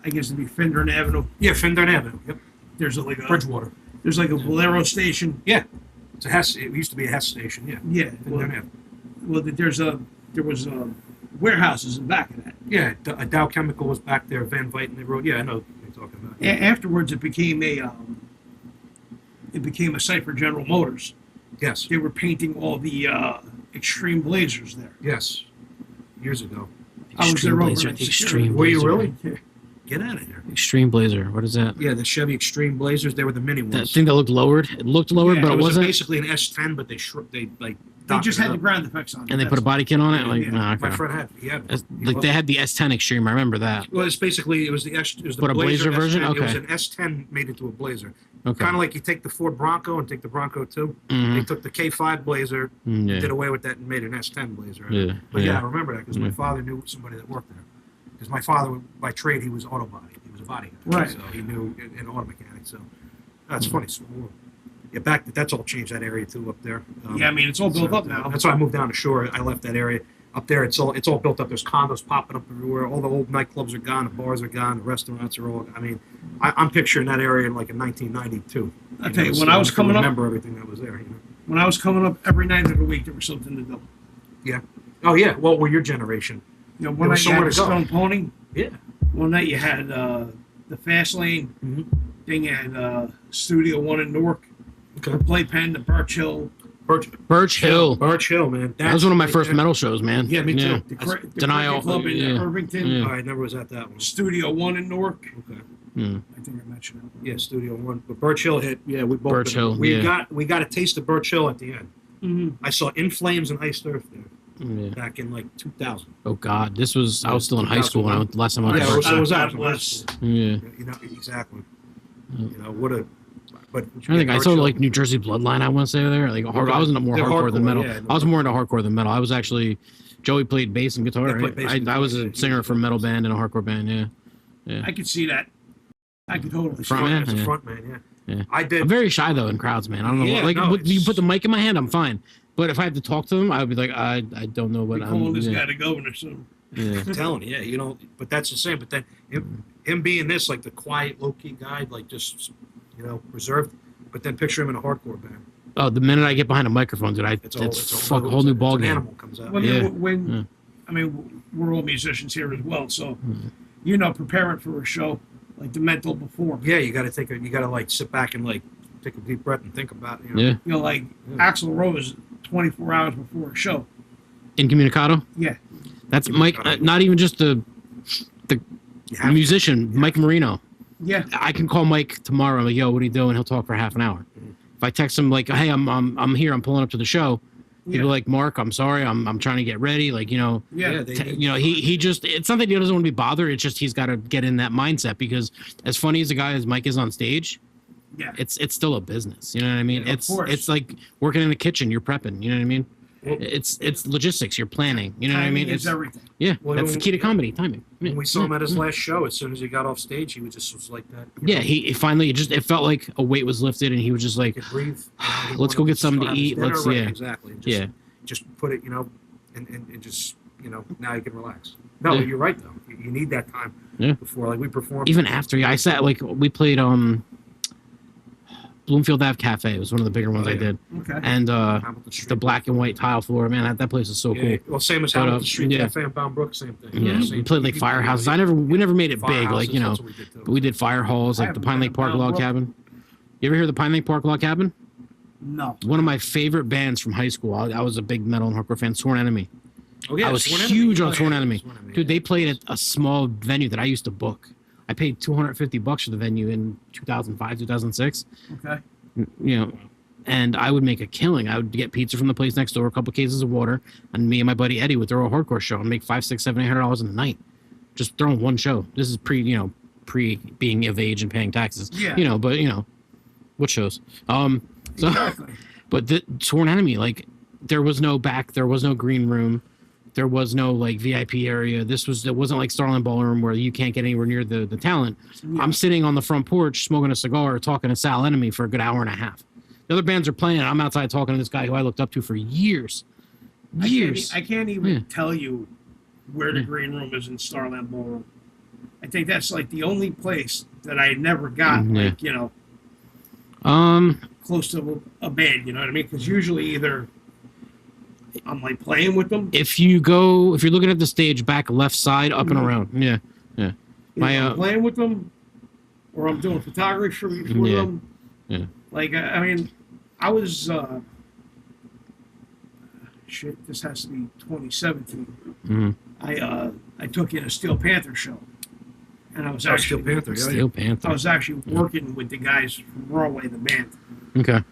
I guess it'd be Findern Avenue. Yeah, Findern Avenue. Yep. There's like a Bridgewater. There's like a Bolero station. Yeah. It's a Hess. It used to be a Hess station. Yeah. Yeah. Findern Avenue. Well, there was warehouses in back of that. Yeah, Dow Chemical was back there. Van Viten, they wrote. Yeah, I know what you're talking about. Afterwards, it became a site for General Motors. Yes. They were painting all the Extreme Blazers there. Yes. Years ago. I was there over Blazer, at the security. Extreme Were you Blazer. really? Yeah. Get out of here. Extreme Blazer. What is that? Yeah, the Chevy Extreme Blazers. They were the mini That ones. thing that looked lowered. It looked lowered, Yeah, but it it was wasn't. basically an S10, but they They doctored just it had the up. ground effects on it. And they put a body kit on it. Like, Yeah. nah, okay. My friend had. He had. It's- He like loved they it. had the S10 Extreme. I remember that. Well, it was the But a Blazer version? S10. It was Okay. an S10 made into a Blazer. Okay. Kind of like you take the Ford Bronco and take the Bronco 2. They Mhm. took the K5 Blazer, Yeah. did away with that, and made an S10 Blazer. Yeah. But yeah, Yeah. I remember that because my Yeah. father knew somebody that worked there. Because my father, by trade, he was auto body. He was a body guy. Right. So he knew an auto mechanic. So that's Mm-hmm. funny. So, yeah, that's all changed that area too up there. Yeah, I mean, it's all built up now. That's why I moved down to Shore. I left that area. Up there, it's all built up. There's condos popping up everywhere. All the old nightclubs are gone. The bars are gone. The restaurants are all. I mean, I'm picturing that area in like in 1992. I tell you, when I was coming up, remember everything that was there. You know? when I was coming up, every night of the week there was something to do. Yeah. Oh yeah. Well, we're your generation. You know, There one was night you had somewhere the to go. Stone Pony. Yeah. One night you had the Fast Lane. Mm-hmm. Then you had Studio One in Newark. Okay. The Playpen, the Birch Hill. Birch Hill. Birch Hill, man. That was one of my first metal. metal shows, man. Yeah, me too. The That's- the Denial. Cricket Club in Yeah. Irvington. Yeah. I never was at that one. Studio One in Newark. Okay. Mm. I think I mentioned that one. Yeah, Studio One. But Birch Hill hit. Yeah, we both. Birch Hill, We yeah. got a taste of Birch Hill at the end. Mm-hmm. I saw In Flames and Iced Earth there Yeah. back in like 2000. Oh God, I was still in high school when I went the last time I went Yeah, to it Birch was, Hill. it was God out in high bless. school. Yeah. You know exactly. Yeah. You know what a. But I think I Birch saw Hill- like New Jersey Bloodline. I want to say there. Like hard, I was into more They're hardcore than hardcore, metal. yeah. I was more into hardcore than metal. I was actually Joey played bass and guitar. They Right? played bass and I was guitar, a yeah. singer for a metal band and a hardcore band. Yeah. I could see that. I could totally see Front that. man? As a Yeah. front man, yeah. Yeah. I did. I'm very shy though in crowds, man. I don't know. Yeah, Like no, you it's- put the mic in my hand, I'm fine. But if I had to talk to them, I would be like, I don't know what We're I'm. calling this Yeah. guy the governor soon. Yeah. I'm telling you, yeah, you know, but that's the same. But then him being this, like the quiet, low key guy, like just, you know, reserved. But then picture him in a hardcore band. Oh, the minute I get behind a microphone, dude, It's it's fuck a whole new ball an game. animal comes out. When, Yeah. when Yeah. I mean, we're all musicians here as well, so Mhm. you know, preparing for a show like the mental before. Yeah, you got to like sit back and like take a deep breath and think about, you know. Yeah. You know, like Yeah. Axl Rose, 24 hours before a show. Incommunicado. Yeah, That's Mike. Not even just the You have musician, Mike Marino. yeah. I can call Mike tomorrow. I'm like, yo, what are you doing? He'll talk for half an hour. Mhm. If I text him like, hey, I'm here. I'm pulling up to the show. He'd Yeah. be like, Mark, I'm sorry. I'm trying to get ready. Like, you know, Yeah, you know, he just, it's not that he doesn't want to be bothered. It's just he's got to get in that mindset because as funny as the guy as Mike is on stage, yeah. it's still a business. You know what I mean? Yeah, of it's course. like working in the kitchen. You're prepping. You know what I mean? Well, It's logistics. You're planning. You know what I Timing mean? is It's everything. yeah. Well, That's the key to comedy. Timing. Yeah. When we saw him at his Yeah. last show, as soon as he got off stage, he was like that. you Yeah, know, he finally it felt like a weight was lifted, and he was just he like, could breathe. He Let's go wanted get something to have his eat. dinner, Let's- right, yeah. exactly. Just, yeah, just put it, you know, and just, you know, now you can relax. No, Yeah. you're right though. You need that time Yeah. before, like we performed. even after I sat like we played Bloomfield Ave Cafe. It was one of the bigger ones Oh, I yeah. did, Okay. and Hamilton Street. the black and white tile floor. Man, that place is so Yeah, cool. well, same as But, Hamilton Street yeah. Cafe in Bound Brook, same thing. Yeah, Same- we played like you- firehouses. you- We never made it big, like firehouses, you know. that's what we did, too. But we did fire halls, I like the haven't Pine been Lake to Park Bound Log Brook. Cabin. You ever hear the Pine Lake Park Log Cabin? No. One of my favorite bands from high school. I was a big metal and hardcore fan. Sworn Enemy. Oh, yeah, I was Sworn huge Enemy. on Sworn Enemy. Sworn Enemy, Dude, yeah. they played at a small venue that I used to book. I paid $250 for the venue in 2005, 2006. Okay. You know, and I would make a killing. I would get pizza from the place next door, a couple cases of water, and me and my buddy Eddie would throw a hardcore show and make $500, $600, $700 in the night, just throwing one show. This is pre being of age and paying taxes. Yeah. But what shows? So, Exactly. but the Sworn Enemy, like, there was no green room. There was no like VIP area. It wasn't like Starland Ballroom where you can't get anywhere near the talent. Yeah. I'm sitting on the front porch smoking a cigar, talking to Sal Enemy for a good hour and a half. The other bands are playing. I'm outside talking to this guy who I looked up to for years. I can't even tell you where the green room is in Starland Ballroom. I think that's like the only place that I never got, like, close to a band, you know what I mean? Because usually either I'm like playing with them. If you're looking at the stage, back left side, up and around. Yeah. I'm playing with them, or I'm doing photography for them. Yeah. Like, I mean, I was, this has to be 2017. Mm-hmm. I took in a Steel Panther show. And I was actually Steel Panther. I was actually working with the guys from Broadway, the band. Okay.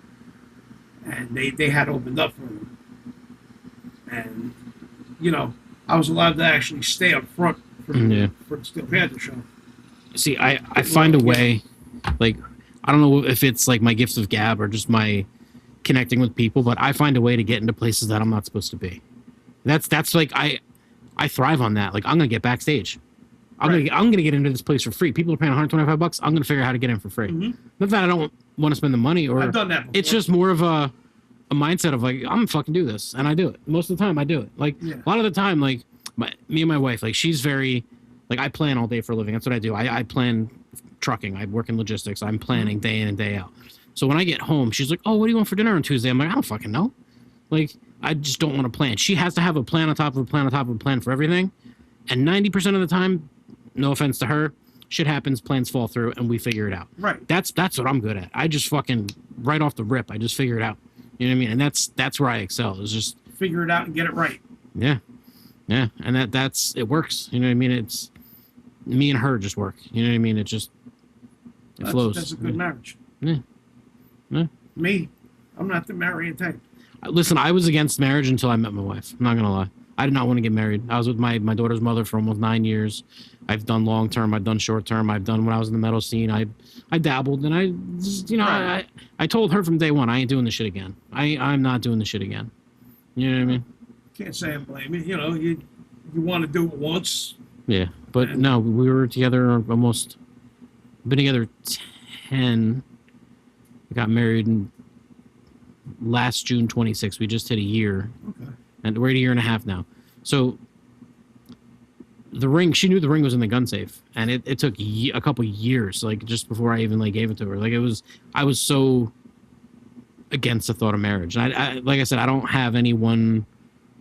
And they had opened up for them. And, I was allowed to actually stay up front for the Steel Panther show. See, I find a way, like, I don't know if it's like my gifts of gab or just my connecting with people, but I find a way to get into places that I'm not supposed to be. That's like, I thrive on that. Like, I'm going to get backstage. I'm gonna get into this place for free. People are paying $125. I'm gonna figure out how to get in for free. Mm-hmm. Not that I don't want to spend the money, or I've done that before. It's just more of a mindset of like, I'm gonna fucking do this, and I do it. Most of the time, I do it. Like a lot of the time, like me and my wife, like she's very, like I plan all day for a living. That's what I do. I plan trucking. I work in logistics. I'm planning day in and day out. So when I get home, she's like, "Oh, what do you want for dinner on Tuesday?" I'm like, "I don't fucking know." Like I just don't want to plan. She has to have a plan on top of a plan on top of a plan for everything, and 90% of the time. No offense to her, shit happens, plans fall through, and we figure it out. Right. That's what I'm good at. I just fucking right off the rip, I just figure it out. You know what I mean? And that's where I excel. Is just figure it out and get it right. Yeah, and that's it works. You know what I mean? It's me and her just work. You know what I mean? It flows. That's a good marriage. Yeah. Me, I'm not the marrying type. Listen, I was against marriage until I met my wife. I'm not gonna lie. I did not want to get married. I was with my daughter's mother for almost 9 years. I've done long term. I've done short term. I've done when I was in the metal scene. I dabbled, and I just, I told her from day one, I ain't doing this shit again. I'm not doing this shit again. You know what I mean? Can't say I blame you. You want to do it once. Yeah, but no, we were together almost. Been together 10. We got married in last June 26th. We just hit a year. Okay. And we're at a year and a half now. So the ring, she knew the ring was in the gun safe, and it took a couple years, like just before I even like gave it to her. Like I was so against the thought of marriage. And I like I said, I don't have any one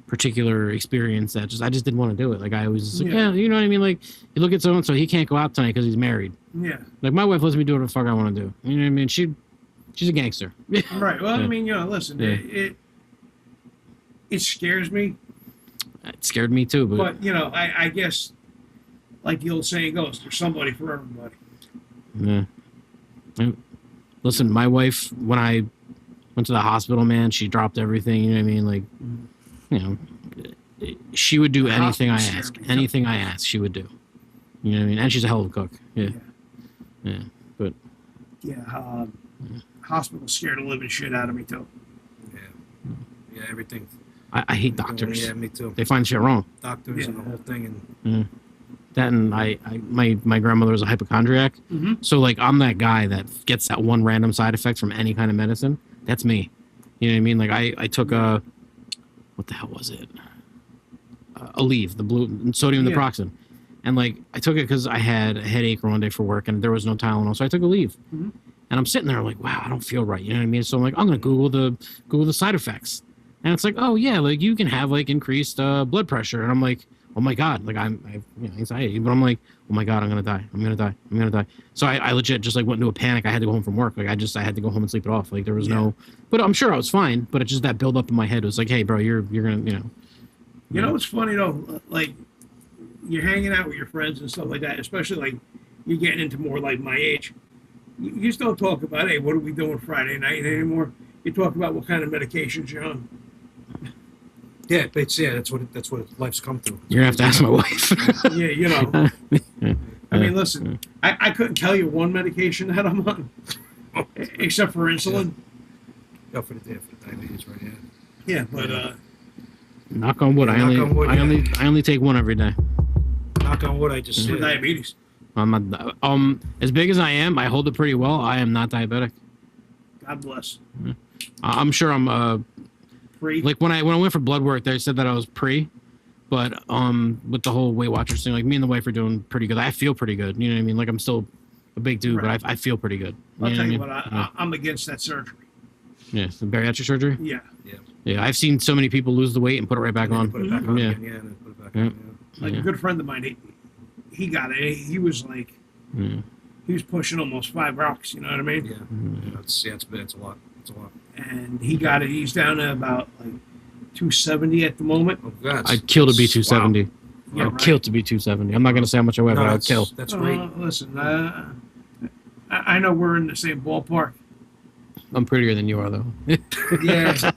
particular experience that I just didn't want to do it. Like I was like, yeah, you know what I mean? Like you look at so and so, he can't go out tonight because he's married. Yeah. Like my wife lets me do what the fuck I want to do. You know what I mean? She's a gangster. Right. Well, I mean, listen, it scares me. It scared me too, but I guess, like the old saying goes, there's somebody for everybody. Yeah. Listen, my wife, when I went to the hospital, man, she dropped everything. You know what I mean? Like, she would do anything I ask. Anything I ask, she would do. You know what I mean? And she's a hell of a cook. Yeah. But. Yeah. Hospital scared the living shit out of me too. Yeah, everything. I hate doctors. Yeah, me too. They find shit wrong. Doctors and the whole thing. And that, and my grandmother was a hypochondriac. Mm-hmm. So like I'm that guy that gets that one random side effect from any kind of medicine. That's me. You know what I mean? Like I took what the hell was it? Aleve, the blue sodium naproxen. And like I took it because I had a headache one day for work and there was no Tylenol, so I took Aleve. Mm-hmm. And I'm sitting there like, wow, I don't feel right. You know what I mean? So I'm like, I'm gonna Google the side effects. And it's like, oh yeah, like you can have like increased blood pressure. And I'm like, oh my God, like I have anxiety, but I'm like, oh my God, I'm gonna die. So I legit just like went into a panic. I had to go home from work. Like I had to go home and sleep it off. Like there was no, but I'm sure I was fine. But it's just that build up in my head. It was like, hey bro, you're gonna, You know what's funny though? Like you're hanging out with your friends and stuff like that, especially like you're getting into more like my age. You just don't talk about, hey, what are we doing Friday night anymore? You talk about what kind of medications you're on. Yeah, that's what life's come to. You're gonna have to ask my wife. Yeah, you know. I mean, listen, I couldn't tell you one medication that I'm on, except for insulin. Yeah, for the diabetes, right? Yeah. Yeah, but Knock on wood. Yeah, I knock on wood, I only take one every day. Knock on wood. I just for diabetes. I'm not. As big as I am, I hold it pretty well. I am not diabetic. God bless. I'm sure I'm. Free. Like when I went for blood work, they said that I was pre, but with the whole Weight Watchers thing, like me and the wife are doing pretty good. I feel pretty good. You know what I mean? Like I'm still a big dude, Right. but I feel pretty good. I'll tell you what, Yeah. I'm against that surgery. Yeah, the bariatric surgery. Yeah. Yeah, I've seen so many people lose the weight and put it right back on. Put it back on Yeah. again, and then put it back Yeah. on. Like Yeah. a good friend of mine, he got it. He was like, Yeah. he was pushing almost 5 rocks. You know what I mean? Yeah. It's bad. It's a lot. It's a lot. And he got it. He's down to about like 270 at the moment. Oh God. I'd kill to be 270. Yeah, I'd right. kill to be 270. I'm not gonna say how much I weigh, but I'd kill. That's great. Listen, I know we're in the same ballpark. I'm prettier than you are, though. Yeah.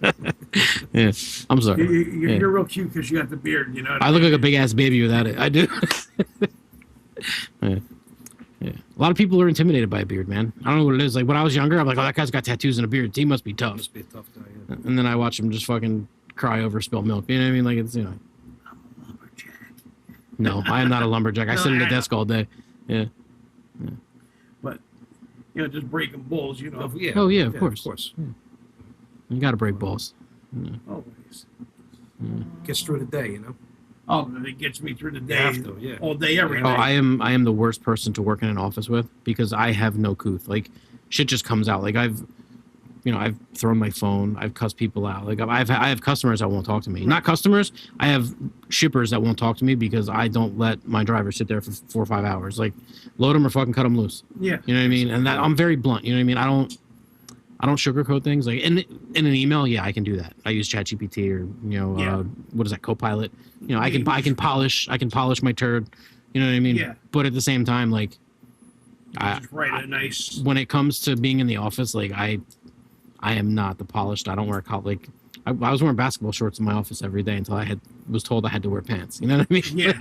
Yeah, I'm sorry. You're real cute because you got the beard. You know. What I look like a big ass baby without it. I do. Yeah. Yeah. A lot of people are intimidated by a beard, man. I don't know what it is. Like when I was younger, I'm like, oh, that guy's got tattoos and a beard. He must be tough. Must be a tough guy. Yeah. And then I watch him just fucking cry over spilled milk. You know what I mean? Like it's, you know. I'm a lumberjack. No, I am not a lumberjack. I No, sit at a I desk all day. Yeah. But you know, just breaking balls. You know. Yeah. Oh, yeah, of course. Of course. You got to break balls. Always. Gets through the day, you know. Oh, it gets me through the day. have to, yeah. All day, every Oh, day. I am the worst person to work in an office with because I have no couth. Like shit just comes out. Like I've thrown my phone. I've cussed people out. Like I have customers that won't talk to me. Not customers. I have shippers that won't talk to me because I don't let my driver sit there for 4 or 5 hours. Like load them or fucking cut them loose. Yeah. You know what I mean? And that I'm very blunt. You know what I mean? I don't sugarcoat things. Like in an email, yeah, I can do that. I use ChatGPT or what is that, Copilot? You know, I can polish my turd. You know what I mean? Yeah. But at the same time, like, Just write a nice. when it comes to being in the office, like I am not the polished. I don't wear like I was wearing basketball shorts in my office every day until I was told I had to wear pants. You know what I mean? Yeah.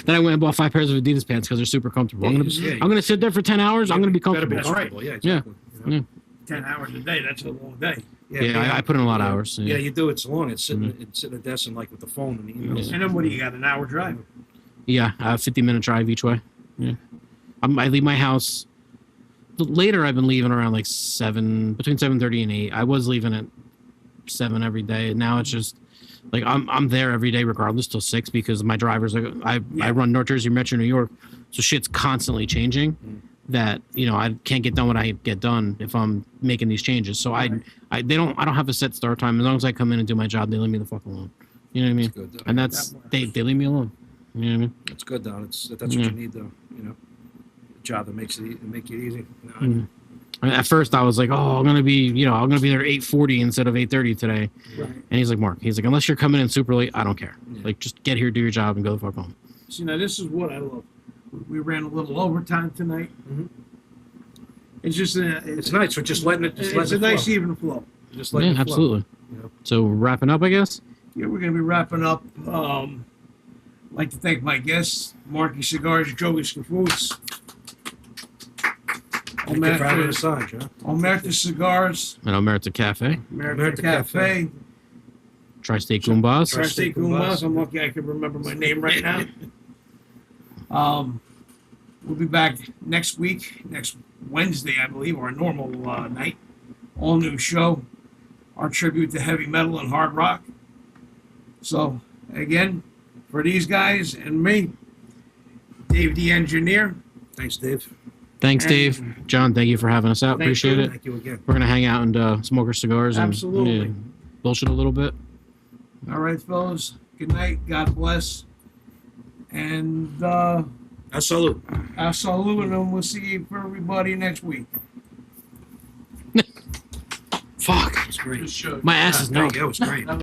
Then I went and bought 5 pairs of Adidas pants because they're super comfortable. Yeah, I'm gonna sit there for 10 hours. I'm gonna be Better be comfortable. That's right. comfortable. Yeah, exactly. You know? Yeah. 10 hours a day. That's a long day. Yeah, I put in a lot of hours. Yeah, you do. It's long. It's sitting at a desk and like with the phone and the emails. And then what do you got? An hour drive? Yeah, 50-minute drive each way. Yeah, I leave my house. Later, I've been leaving around like 7, between 7:30 and 8. I was leaving at 7 every day, and now it's just like I'm there every day regardless till 6 because my drivers I run North Jersey Metro New York, so shit's constantly changing. That I can't get done what I get done if I'm making these changes. So I don't have a set start time. As long as I come in and do my job, they leave me the fuck alone. You know what I mean? Good, and that's they leave me alone. You know what I mean? That's good, though. That's what you need, though. You know, a job that make it easy. You know? I mean, at first, I was like, "Oh, I'm gonna be there 8:40 instead of 8:30 today." Right. And he's like, "Mark, he's like, unless you're coming in super late, I don't care. Yeah. Like, just get here, do your job, and go the fuck home." See, now this is what I love. We ran a little overtime tonight. Mhm. It's just It's nice. So just letting it. it's a nice even flow. Just letting Yeah, it flow. absolutely. You know? So wrapping up, I guess. Yeah, we're gonna be wrapping up. I'd like to thank my guests, Marky Cigars, Joey Scafuto, Thank you for having us on, John. Omerta Cigars, And Omerta Café, Omerta Caffè, Tri State Goombaz. Tri State Goombaz. I'm lucky I can remember my name right now. We'll be back next week, next Wednesday, I believe, our normal night. All new show. Our tribute to heavy metal and hard rock. So, again, for these guys and me, Dave the engineer. Thanks, Dave. Thanks, And- Dave. John, thank you for having us out. Thank Appreciate you. it. Thank you again. We're gonna hang out and smoke our cigars and Absolutely. bullshit a little bit. All right, fellas. Good night. God bless. And A salute. I salute, and we'll see you for everybody next week. Fuck. It's great. My ass is There you numb. go. It's great.